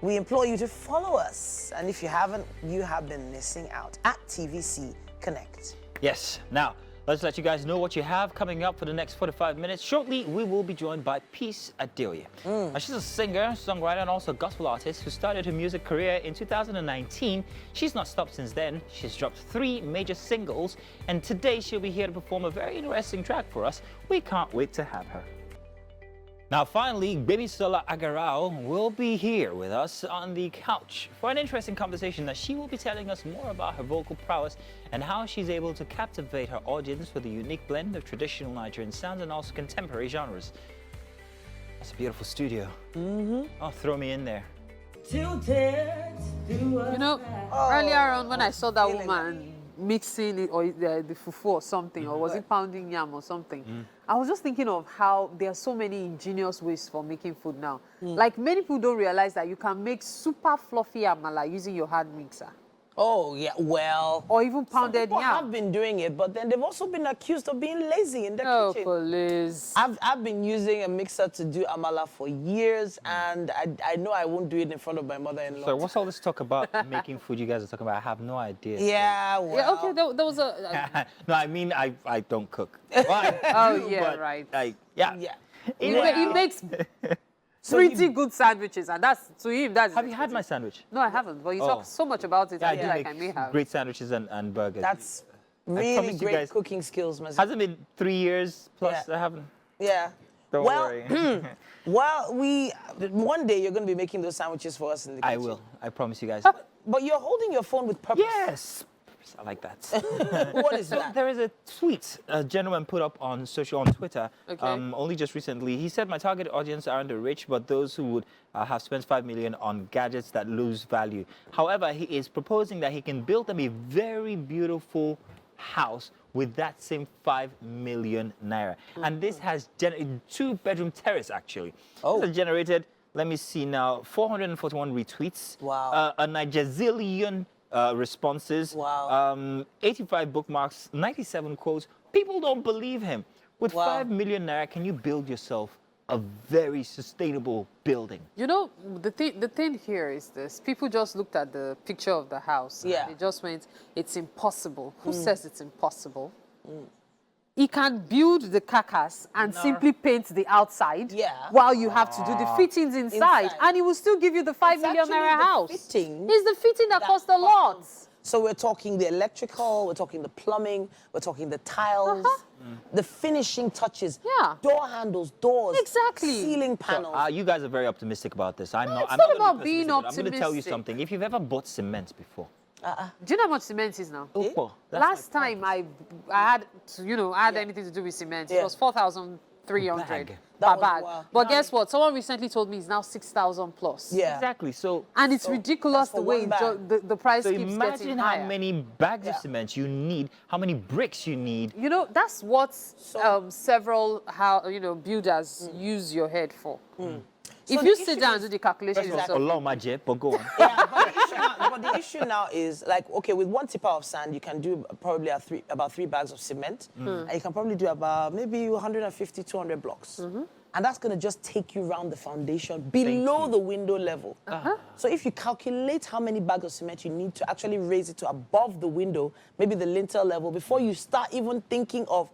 We implore you to follow us. And if you haven't, you have been missing out at TVC Connect. Yes. Now, let's let you guys know what you have coming up for the next 45 minutes. Shortly, we will be joined by Peace Adelia. Now, she's a singer, songwriter, and also gospel artist who started her music career in 2019. She's not stopped since then. She's dropped 3 major singles, and today she'll be here to perform a very interesting track for us. We can't wait to have her. Now, finally, Baby Sola Agarao will be here with us on the couch for an interesting conversation that she will be telling us more about her vocal prowess and how she's able to captivate her audience with a unique blend of traditional Nigerian sounds and also contemporary genres. That's a beautiful studio. Oh, throw me in there. You know, earlier on when I saw that woman mixing it, or the fufu or something, or was it pounding yam or something, I was just thinking of how there are so many ingenious ways for making food now. Like, many people don't realize that you can make super fluffy amala using your hand mixer. Oh, yeah, well. Or even pounded people yam. have been doing it, but then they've also been accused of being lazy in the kitchen. Please. I've been using a mixer to do amala for years, and I know I won't do it in front of my mother-in-law. So what's all this talk about making food you guys are talking about? I have no idea. Yeah, well. Yeah, okay, there was a... No, I mean, I don't cook. Well, I do, yeah, but right. Yeah. He makes pretty good sandwiches, and that's, to him, that's... Have you had my sandwich? No, I haven't, but you talk so much about it, Yeah, I feel like I may make have. great sandwiches and burgers. That's promise really you great guys- cooking skills, Mazzy. Hasn't been 3 years plus. Yeah. I haven't. Yeah. Don't worry. Well, one day you're going to be making those sandwiches for us in the kitchen. I will. I promise you guys. But you're holding your phone with purpose. Yes. I like that. What is So that? there is a tweet a gentleman put up on Twitter, Okay. only just recently. He said, "My target audience aren't the rich, but those who would have spent 5 million on gadgets that lose value. However, he is proposing that he can build them a very beautiful house with that same 5 million naira. And this has generated 2-bedroom terrace, actually. Oh. This has generated, let me see now, 441 retweets. Wow. A Nigerian responses. Wow. 85 bookmarks, 97 quotes. People don't believe him. With Wow. 5 million naira, can you build yourself a very sustainable building? You know, the thing here is this. People just looked at the picture of the house. Yeah. And they just went, it's impossible. Who says it's impossible? He can build the carcass and simply paint the outside, Yeah. while you have to do the fittings inside, Inside. and he will still give you the 5 million actually naira the house. fitting It's the fitting that costs a lot. So we're talking the electrical, we're talking the plumbing, we're talking the tiles, the finishing touches. Yeah. Door handles, doors. Exactly. Ceiling panels. You guys are very optimistic about this. I'm not. it's I'm not gonna be about being pessimistic, I'm going to tell you optimistic. something. If you've ever bought cement before, Do you know how much cement is now? oh, that's Last time I had, had anything to do with cement, Yeah. it was 4,300 Bag. per That was bag. wild. But guess what? Someone recently told me it's now 6,000 plus. Yeah. exactly. So, And it's ridiculous that's for the way one bag. the price so keeps imagine getting how higher. many bags of cement you need, how many bricks you need. You know, that's what several builders use your head for. If So you the sit issue down is- and do the calculations Exactly. yourself, Allah my but go on. Yeah, but the issue now is, like, okay, with 1 tipper of sand, you can do probably about 3 bags of cement. And you can probably do about maybe 150, 200 blocks. And that's going to just take you around the foundation below the window level. So if you calculate how many bags of cement you need to actually raise it to above the window, maybe the lintel level, before you start even thinking of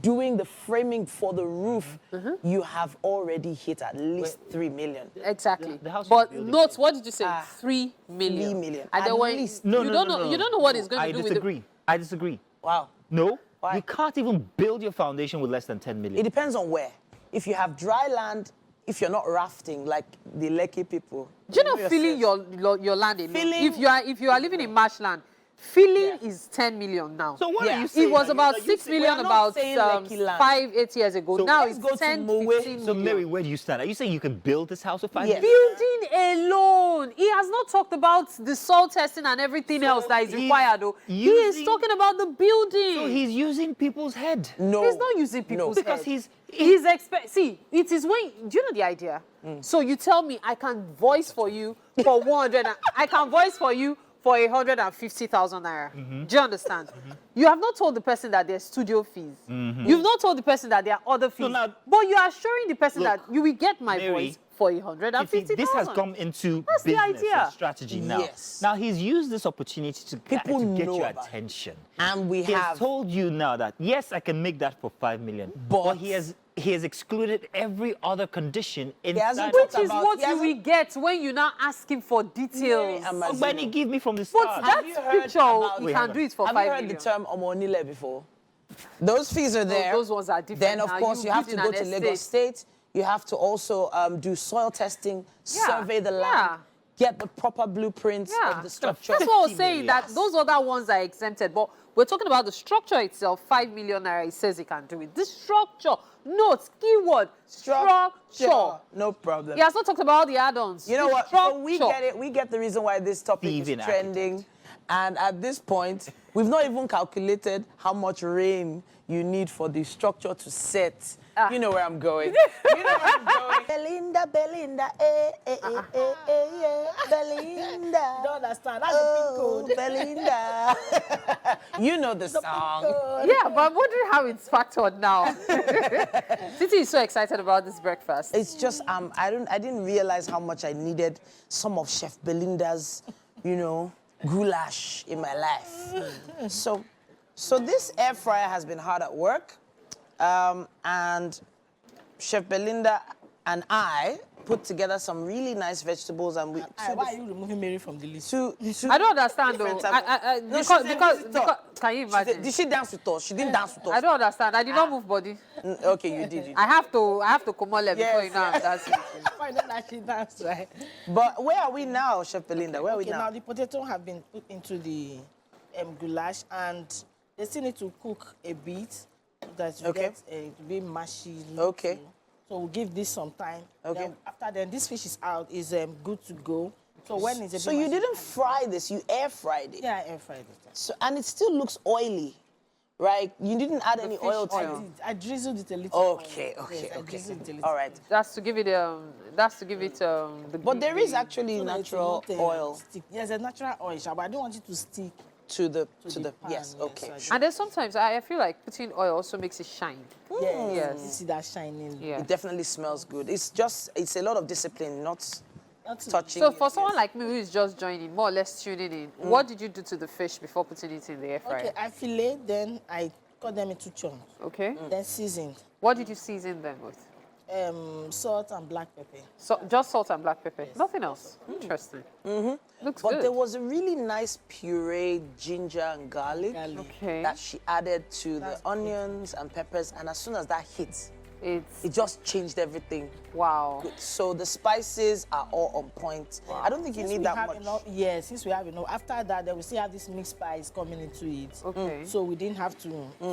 doing the framing for the roof, you have already hit at least 3 million. Exactly. The house But you're building. note, what did you say? 3 million. 3 million. And then At when least. you don't know what it's going to do with I disagree. Wow. No, Why? you can't even build your foundation with less than 10 It million. depends on where. If you have dry land, if you're not rafting like the Lekki people. Do you know filling your land alone? If you are living in marshland, filling is 10 million now. So what Yeah. are you saying? It was about Like, 6 we million are not about saying Lekki land. 5-8 years ago. So now let's it's go to 10, Mowe. 15 So million. Mary, where do you stand? Are you saying you can build this house with 5 Yes. million? Building alone. He has not talked about the soil testing and everything So else that is he's required, though. He is using- talking about the building. So he's using people's head. No. He's not using people's Because head. he's See, it is when, do you know the idea? So you tell me I can voice for you for 100, I can voice for you for 150,000 naira. Do you understand? You have not told the person that there's studio fees. You've not told the person that there are other fees. now- but you are assuring the person Look, that you will get my Mary, voice for 150,000. this has come into That's the business idea. and strategy now. Yes. Now he's used this opportunity to get People know your about it. attention. And we He has have. told you now that yes, I can make that for 5 million, But- he has excluded every other condition hasn't inside. Which talked is about- what he you will hasn't- get when you now ask him for details. Mary, When he give me from the But start. that you heard picture, about- you Wait, can hold do on. it for Have 5 you heard million. the term Omonile before? Those fees are there. those ones are different Then, of now. course, You you have live to in go an to Lagos estate. State. You have to also do soil testing, Yeah, survey the yeah. land, get the proper blueprints Yeah. of the structure. That's what I was 50 saying, million. that those other ones are exempted. But we're talking about the structure itself, 5 million naira, he says he can do it. The structure, note, keyword, structure. No problem. He has not talked about all the add-ons. You know The what? So we structure. get it. We get the reason why this topic Thieving is trending. And at this point, we've not even calculated how much rain you need for the structure to set. You know where I'm going. You know where I'm going. Belinda, Belinda, yeah. Belinda. Don't understand. That's the pin code. Belinda. You know the song. Yeah, but I'm wondering how it's factored now. Titi is so excited about this breakfast. It's just I didn't realize how much I needed some of Chef Belinda's, goulash in my life. So this air fryer has been hard at work, and Chef Belinda and I put together some really nice vegetables, and we Why are you removing Mary from the list? I don't understand though. Because can you imagine? Did she dance with us? She didn't dance with us. I don't understand. I did not move body. Okay, you did. I have to come on before Yes, you know I'm dancing. Why not actually dance, right? But where are we now, Chef Belinda? Where are we Okay, now now? the potato have been put into the goulash, and they still need to cook a bit so that you Okay. get to be mushy. Okay. So we'll give this some time. Okay. Then after then, this fish is out, is good to go. So when it's a So bit you mushy- didn't fry this, you air fried it. Yeah, I air fried it. So, and it still looks oily, right? You didn't add any oil to it. I drizzled it a little. Okay, oil. okay, Yes, I okay. drizzled it a little. All right. That's to give it the. But there is actually So that it natural will not, oil stick. Yes, there's natural oil, Sha, but I don't want it to stick. to the the pan, yes, yes, okay. I Sure. And then sometimes I feel like putting oil also makes it shine. Yes. Yes. You see that shining. Yeah. It definitely smells good. It's a lot of discipline, not Not too- touching. So it, for someone yes. like me who is just joining, more or less tuning in, what did you do to the fish before putting it in the air fryer? Okay, I fillet, then I cut them into chunks. Okay. Then seasoned. What did you season them with? Salt and black pepper. So just salt and black pepper. Nothing else. Interesting. Looks But good. there was a really nice puree ginger and garlic Garlic. Okay. that she added to the onions and peppers, and as soon as that hit, It's it just changed everything. wow. So the spices are all on point. I don't think you Since need we that have much. enough, yes, since we have enough. After that, then we still have this mixed spice coming into it. Okay. So we didn't have to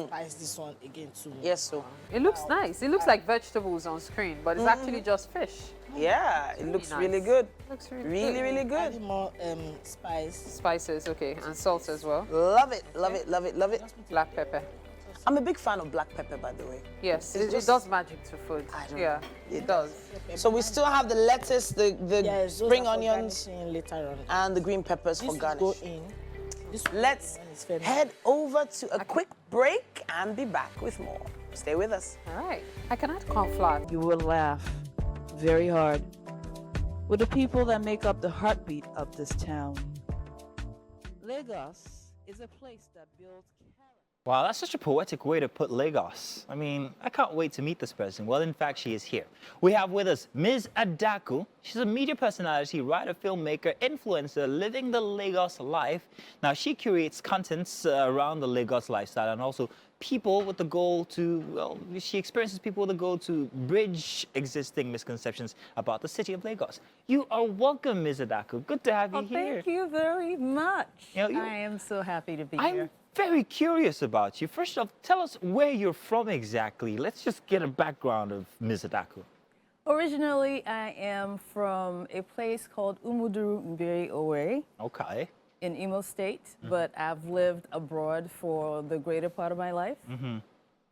spice this one again too. Yes, so It looks nice. It looks like vegetables on screen, but it's actually just fish. yeah, it looks nice. really good. Looks really Really, good. really good. Adding more spice. Spices, okay, and salt as well. Love it, love it, love it, love it. Black pepper. I'm a big fan of black pepper, by the way. Yes, It's it just- does magic to food. I don't Yeah, know. it does. So we still have the lettuce, the Yes, those spring are for onions, garnishing later on. and the green peppers This for will garnish. go in. This will Let's go in, it's very head over to a quick break and be back with more. Stay with us. All right. I can add corn flour. You will laugh very hard with the people that make up the heartbeat of this town. Lagos is a place that builds character. Wow, that's such a poetic way to put Lagos. I mean, I can't wait to meet this person. Well, in fact, she is here. We have with us Ms. Adaku. She's a media personality, writer, filmmaker, influencer, living the Lagos life. Now, she curates contents around the Lagos lifestyle and also people with the goal to, well, she experiences people with the goal to bridge existing misconceptions about the city of Lagos. You are welcome, Ms. Adaku. Good to have you here. Thank you very much. You know, I am so happy to be I'm here. very curious about you. First off, tell us where you're from exactly. Let's just get a background of Ms. Adaku. Originally, I am from a place called Wakeupnigeria Okay. in Imo State, but I've lived abroad for the greater part of my life.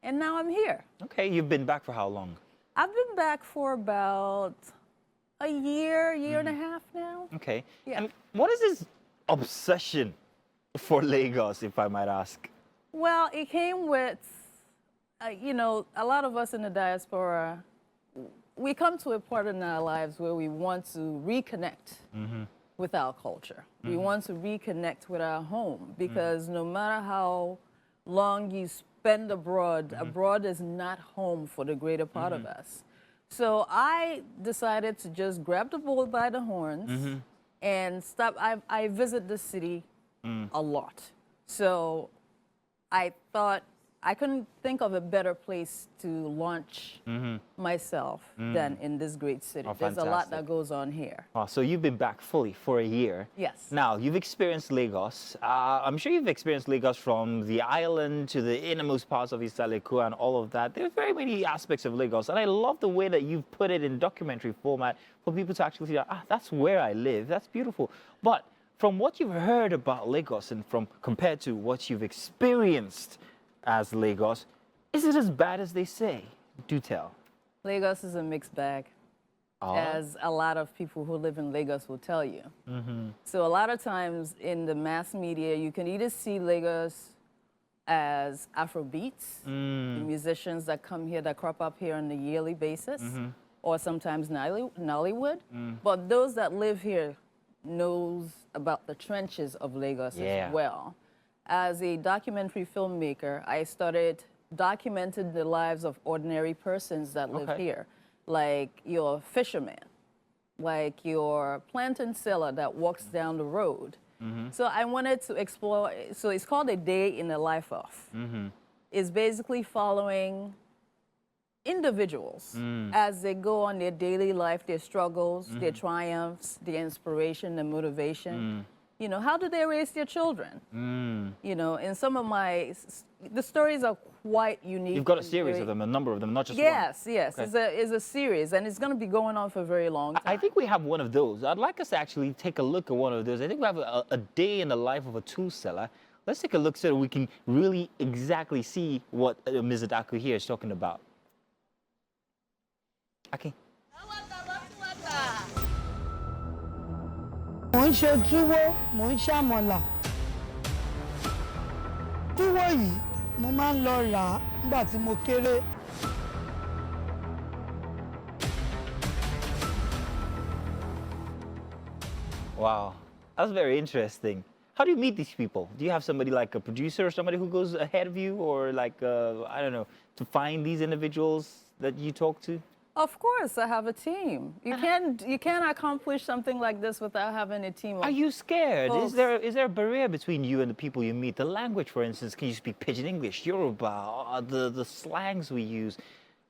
And now I'm here. Okay, you've been back for how long? I've been back for about a year and a half now. Okay. Yeah. And what is this obsession for Lagos, if I might ask? Well, it came with, you know, a lot of us in the diaspora, we come to a part in our lives where we want to reconnect with our culture. We want to reconnect with our home because no matter how long you spend abroad, abroad is not home for the greater part of us. So I decided to just grab the bull by the horns and stop. I visit the city a lot. So I thought I couldn't think of a better place to launch myself than in this great city. Oh, There's a lot fantastic. that goes on here. Oh, so you've been back fully for a year. Yes. Now, you've experienced Lagos. I'm sure you've experienced Lagos from the island to the innermost parts of East Adaku and all of that. There are very many aspects of Lagos, and I love the way that you've put it in documentary format for people to actually see, that's where I live. That's beautiful. But from what you've heard about Lagos and from compared to what you've experienced as Lagos, is it as bad as they say? Do tell. Lagos is a mixed bag, as a lot of people who live in Lagos will tell you. So a lot of times in the mass media, you can either see Lagos as Afrobeats, the musicians that come here, that crop up here on a yearly basis, or sometimes Nollywood. But those that live here knows about the trenches of Lagos as well. As a documentary filmmaker, I started documenting the lives of ordinary persons that live here, like your fisherman, like your plantain seller that walks down the road. So I wanted to explore, so it's called A Day in the Life of. It's basically following individuals as they go on their daily life, their struggles, their triumphs, their inspiration, their motivation. You know, how do they raise their children? You know, in some of the stories are quite unique. You've got a series of them, a number of them, not just one. Yes. Okay. It's a series, and it's going to be going on for a very long time. I think we have one of those. I'd like us to actually take a look at one of those. I think we have a day in the life of a tool seller. Let's take a look so that we can really exactly see what Ms. Adaku here is talking about. Okay. Mò ń ṣe túwó, mò ń ṣàmọ̀là. Túwó yìí mo máa ń lọ rà á nígbà tí mo kéré. Wow, that's very interesting. How do you meet these people? Do you have somebody like a producer or somebody who goes ahead of you, or like, I don't know, to find these individuals that you talk to? Of course, I have a team. You can't accomplish something like this without having a team. Are you scared? Folks. Is there a barrier between you and the people you meet? The language, for instance, can you speak Pidgin English, Yoruba, the slangs we use?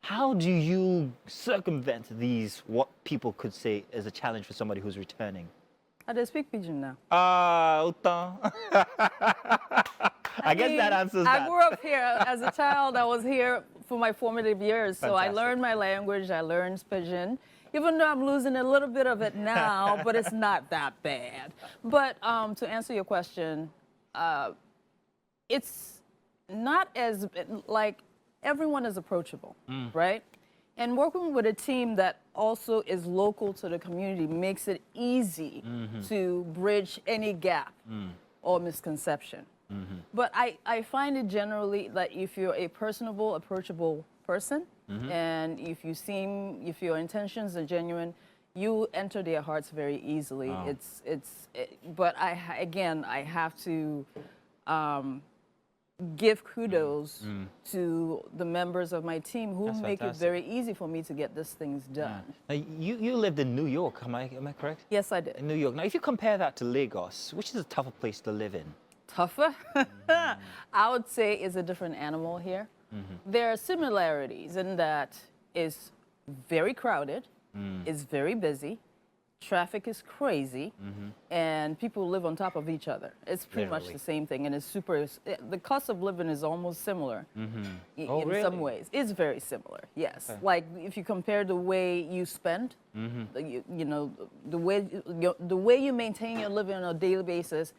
How do you circumvent these, what people could say is a challenge for somebody who's returning? I don't speak Pidgin now. Utan. I guess that answers that. I grew up here. As a child, I was here for my formative years. So I Fantastic. learned my language. I learned Pidgin. Even though I'm losing a little bit of it now, but it's not that bad. But to answer your question, it's not as, like, everyone is approachable, right? And working with a team that also is local to the community makes it easy to bridge any gap or misconception. But I find it generally that if you're a personable, approachable person, and if your intentions are genuine, you enter their hearts very easily. Wow. But I have to give kudos to the members of my team who That's make fantastic. it very easy for me to get these things done. Now, you lived in New York, am I correct? Yes, I did. In New York. Now, if you compare that to Lagos, which is a tougher place to live in? Tougher? I would say it's a different animal here. There are similarities in that it's very crowded, it's very busy, traffic is crazy, and people live on top of each other. It's pretty much Literally. the same thing, and the cost of living is almost similar Oh, in really? some ways. It's very similar, yes. Like if you compare the way you spend, you know, the way you maintain your living on a daily basis,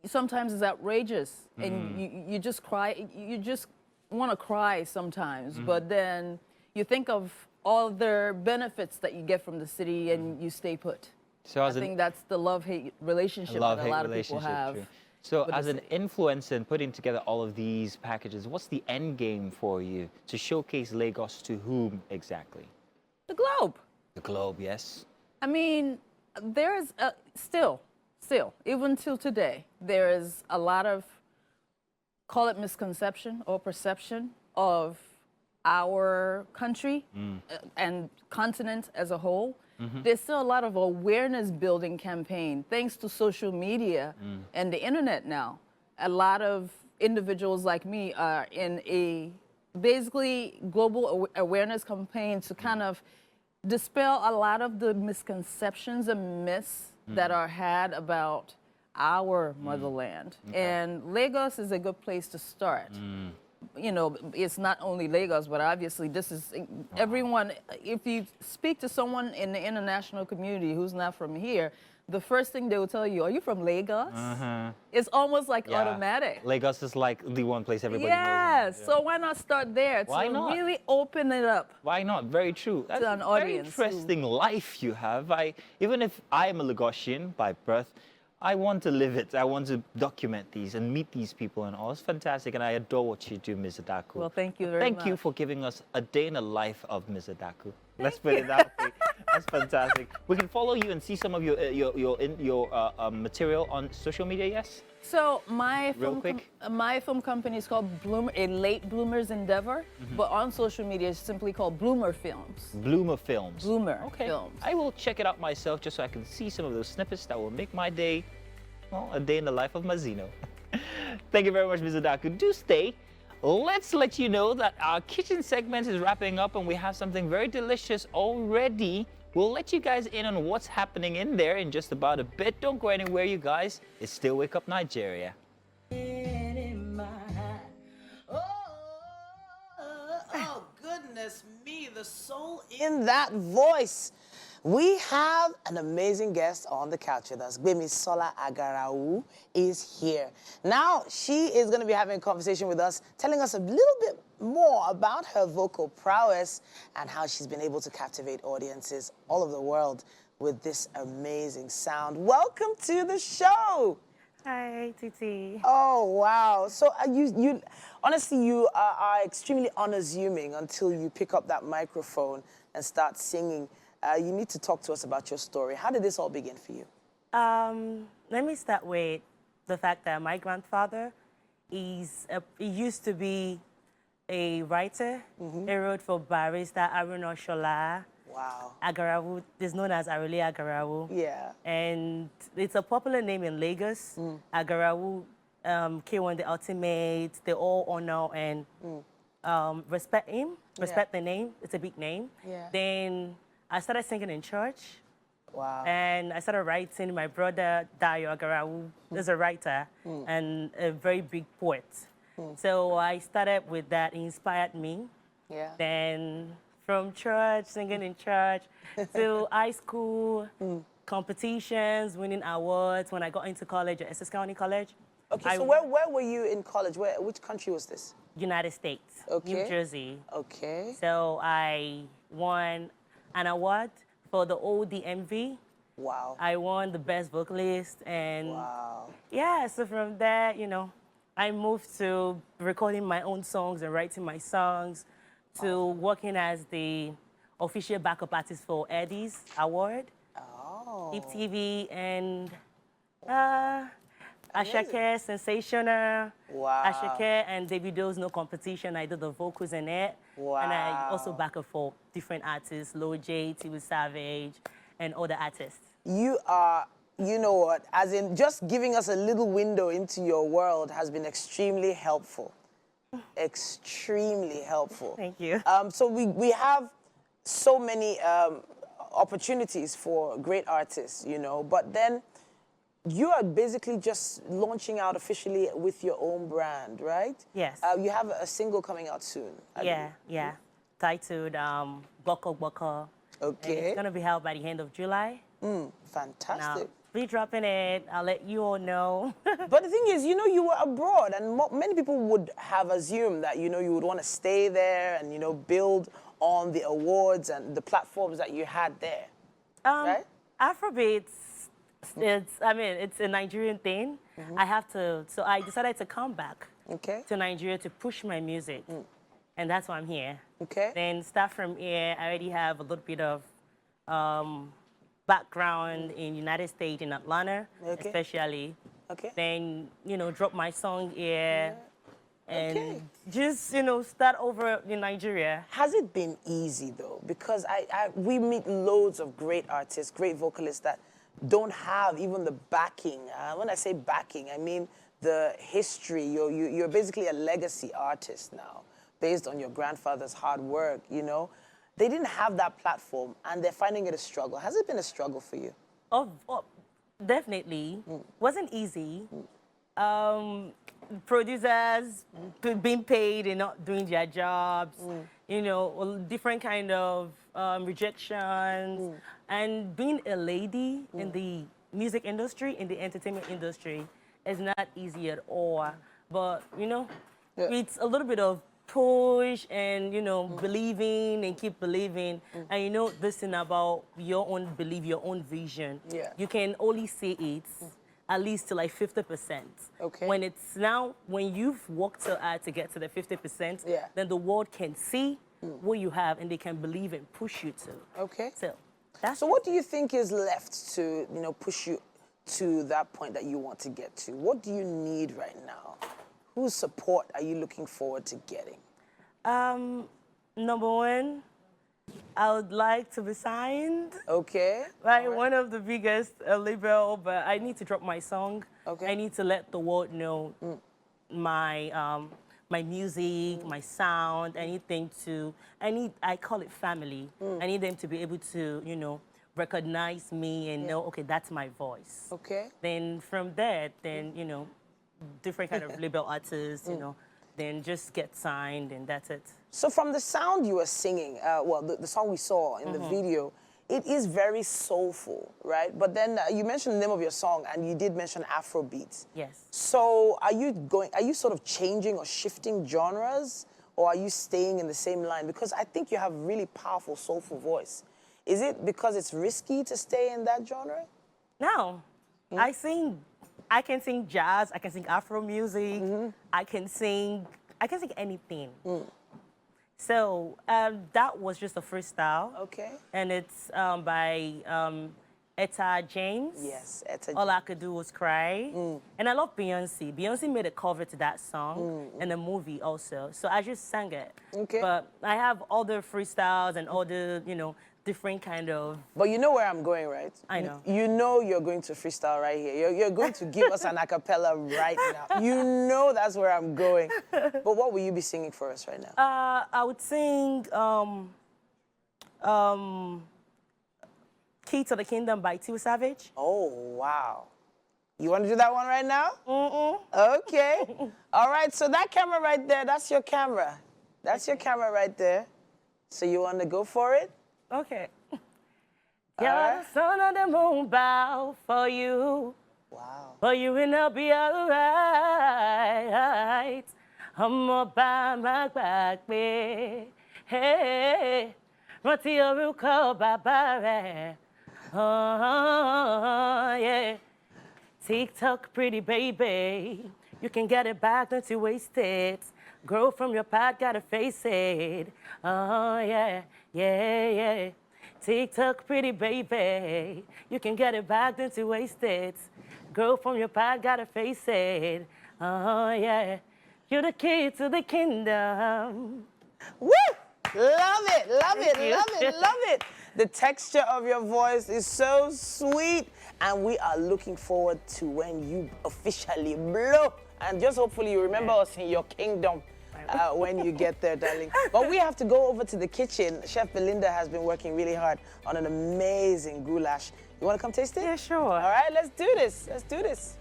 sometimes it's outrageous, and you just cry. You just want to cry sometimes, but then you think of all the benefits that you get from the city, and you stay put. So I think that's the love-hate relationship that a lot of people have. True. So with as the an city. influencer in putting together all of these packages, what's the end game for you to showcase Lagos to whom exactly? The globe. The globe, yes. I mean, there is still, even till today, there is a lot of, call it misconception or perception of our country and continent as a whole. There's still a lot of awareness building campaign thanks to social media and the internet now. A lot of individuals like me are in a basically global awareness campaign to kind of dispel a lot of the misconceptions and myths that are had about our motherland. And Lagos is a good place to start. You know, it's not only Lagos, but obviously this is everyone. If you speak to someone in the international community who's not from here, the first thing they will tell you, are you from Lagos? It's almost like automatic. Lagos is like the one place everybody Yes, knows. so why not start there Why to not? really open it up? Why not? Very true. That's an a very audience who- interesting life you have. Even if I am a Lagosian by birth, I want to live it. I want to document these and meet these people and all. It's fantastic, and I adore what you do, Ms. Adaku. Well, thank you very Thank much. you for giving us a day in the life of Ms. Adaku. Let's put it that way. That's fantastic. We can follow you and see some of your material on social media, yes? So my Real quick. my film company is called A Late Bloomer's Endeavor, but on social media it's simply called Bloomer Films. Bloomer Films. Bloomer Okay. Films. I will check it out myself just so I can see some of those snippets that will make my day, well, a day in the life of Mazino. Thank you very much, Ms. Adaku. Do stay. Let's let you know that our kitchen segment is wrapping up and we have something very delicious already. We'll let you guys in on what's happening in there in just about a bit. Don't go anywhere, you guys. It's still Wake Up Nigeria. Oh, goodness me, the soul in that voice. We have an amazing guest on the couch with us. Gbemisola Agarawu is here. Now, she is going to be having a conversation with us, telling us a little bit more about her vocal prowess and how she's been able to captivate audiences all over the world with this amazing sound. Welcome to the show. Hi, Titi. Oh, wow. So you honestly, you are extremely unassuming until you pick up that microphone and start singing. You need to talk to us about your story. How did this all begin for you? Let me start with the fact that my grandfather he used to be a writer. He wrote for barrister Aruna Shola. Wow. Agarawu is known as Arule Agarawu. Yeah. And it's a popular name in Lagos. Agarawu, K1 the Ultimate, they all honor and respect him, respect the name. It's a big name. Yeah. Then I started singing in church. Wow. And I started writing. My brother, Dayo Agarawu, is a writer and a very big poet. So I started with that. It inspired me. Yeah. Then from church, singing in church, to high school, competitions, winning awards. When I got into college at Essex County College. Okay, so where were you in college? Which country was this? United States, Okay. New Jersey. Okay. So I won an award for the ODMV. Wow. I won the best vocalist, and Wow. yeah, so from there, you know, I moved to recording my own songs and writing my songs, to working as the official backup artist for Eddie's Award, Oh. Keep TV, and Ashake, Sensational. Wow. Ashake and Davido's No Competition. I did the vocals in it. Wow. And I also back up for different artists, Lil J, T. Savage, and other artists. You are, you know what, as in just giving us a little window into your world has been extremely helpful. Extremely helpful. Thank you. So we have so many opportunities for great artists, you know, but then you are basically just launching out officially with your own brand, right? Yes. You have a single coming out soon. I believe. Yeah. Titled Boko Boko. Okay. And it's going to be held by the end of July. Fantastic. Now, be dropping it. I'll let you all know. But the thing is, you know, you were abroad, and many people would have assumed that, you know, you would want to stay there and, you know, build on the awards and the platforms that you had there, right? Afrobeats, it's a Nigerian thing. So I decided to come back to Nigeria to push my music. And that's why I'm here. Okay. Then start from here. I already have a little bit of background in United States, in Atlanta, especially. Okay. Then, you know, drop my song here and just, you know, start over in Nigeria. Has it been easy, though? Because we meet loads of great artists, great vocalists that don't have even the backing. When I say backing, I mean the history. You're basically a legacy artist now, based on your grandfather's hard work, you know? They didn't have that platform, and they're finding it a struggle. Has it been a struggle for you? Oh, definitely. Wasn't easy. Producers being paid and not doing their jobs, you know, different kind of rejections, and being a lady in the music industry, in the entertainment industry, is not easy at all. But, you know, it's a little bit of push and, you know, believing and keep believing. And, you know, this thing about your own belief, your own vision. You can only see it at least to like 50%. Okay. When you've worked so hard to get to the 50%, then the world can see what you have and they can believe and push you to. Okay. So what do you think is left to, you know, push you to that point that you want to get to? What do you need right now? Whose support are you looking forward to getting? Number one, I would like to be signed. Okay. By one of the biggest label, but I need to drop my song. Okay. I need to let the world know my my music, my sound, anything I call it family. I need them to be able to, you know, recognize me and know, okay, that's my voice. Okay. Then from there, you know, different kind of label artists, you know, then just get signed and that's it. So from the sound you were singing, the song we saw in the video, it is very soulful, right? But then you mentioned the name of your song and you did mention Afrobeats. Yes. So are you sort of changing or shifting genres, or are you staying in the same line? Because I think you have really powerful, soulful voice. Is it because it's risky to stay in that genre? No. I can sing jazz, I can sing Afro music, I can sing anything. So that was just a freestyle. Okay. And it's by Etta James. Yes, Etta James. All I Could Do Was Cry. And I love Beyonce. Beyonce made a cover to that song and a movie also. So I just sang it. Okay. But I have other freestyles and other, you know, different kind of... But you know where I'm going, right? I know. You know you're going to freestyle right here. You're going to give us an a cappella right now. You know that's where I'm going. But what will you be singing for us right now? I would sing Key to the Kingdom by T. Savage. Oh, wow. You want to do that one right now? Okay. All right, so that camera right there, that's your camera. That's your camera right there. So you want to go for it? Okay. The sun and the moon bow for you. Wow. But you will not be all right. I'm up by my back, babe. Hey, Rati Oruko Babare. Oh, yeah. TikTok, pretty baby. You can get it back, don't you waste it. Grow from your path, gotta face it. Oh, yeah, yeah, yeah. TikTok pretty baby. You can get it back, then to waste it. Girl from your pad, gotta face it. Oh, yeah. You're the key to the kingdom. Woo! Love it, love it, love it, love it. The texture of your voice is so sweet, and we are looking forward to when you officially blow. And just hopefully you remember us in your kingdom when you get there, darling. But we have to go over to the kitchen. Chef Belinda has been working really hard on an amazing goulash. You want to come taste it? Yeah, sure. All right, let's do this. Let's do this.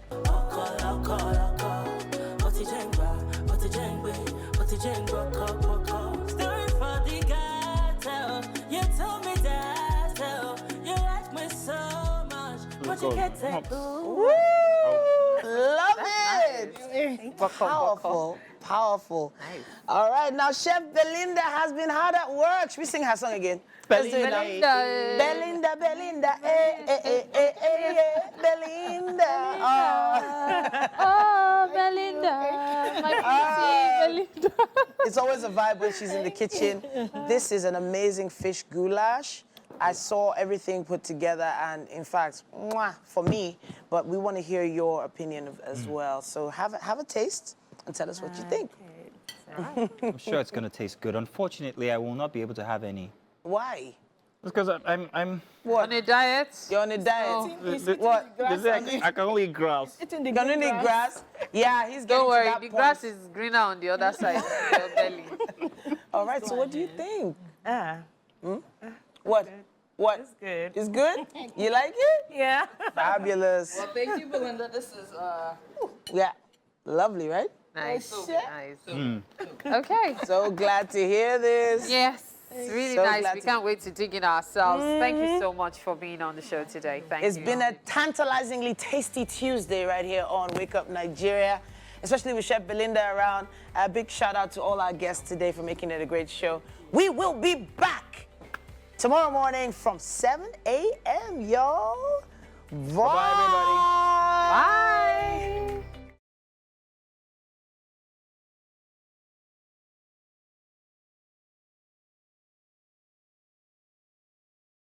Woo! Love it! Powerful, powerful. Nice. All right, now Chef Belinda has been hard at work. Should we sing her song again? Let's do it now. Belinda, Belinda, Belinda. Oh, Belinda, my pretty Belinda. It's always a vibe when she's in the kitchen. This is an amazing fish goulash. I saw everything put together, and in fact, mwah, for me, but we want to hear your opinion as well. So have a taste and tell us what you think. I'm sure it's going to taste good. Unfortunately, I will not be able to have any. Why? Because I'm What? On a diet? You're on a diet. What? I can only eat grass. It's in the You're gonna need grass? Yeah, he's getting Don't to worry, that the point. grass is greener on the other side of your belly. All right, so what do you think? What? What? It's good. It's good? You like it? Yeah. Fabulous. Well, thank you, Belinda. This is Yeah. Lovely, right? Nice, shit. nice. Okay. So glad to hear this. Yes, it's really So nice. glad We to- can't wait to dig in ourselves. Thank you so much for being on the show today. Thank you. It's been a tantalizingly tasty Tuesday right here on Wake Up Nigeria, especially with Chef Belinda around. A big shout out to all our guests today for making it a great show. We will be back tomorrow morning from 7 a.m., y'all. Bye, everybody. Bye.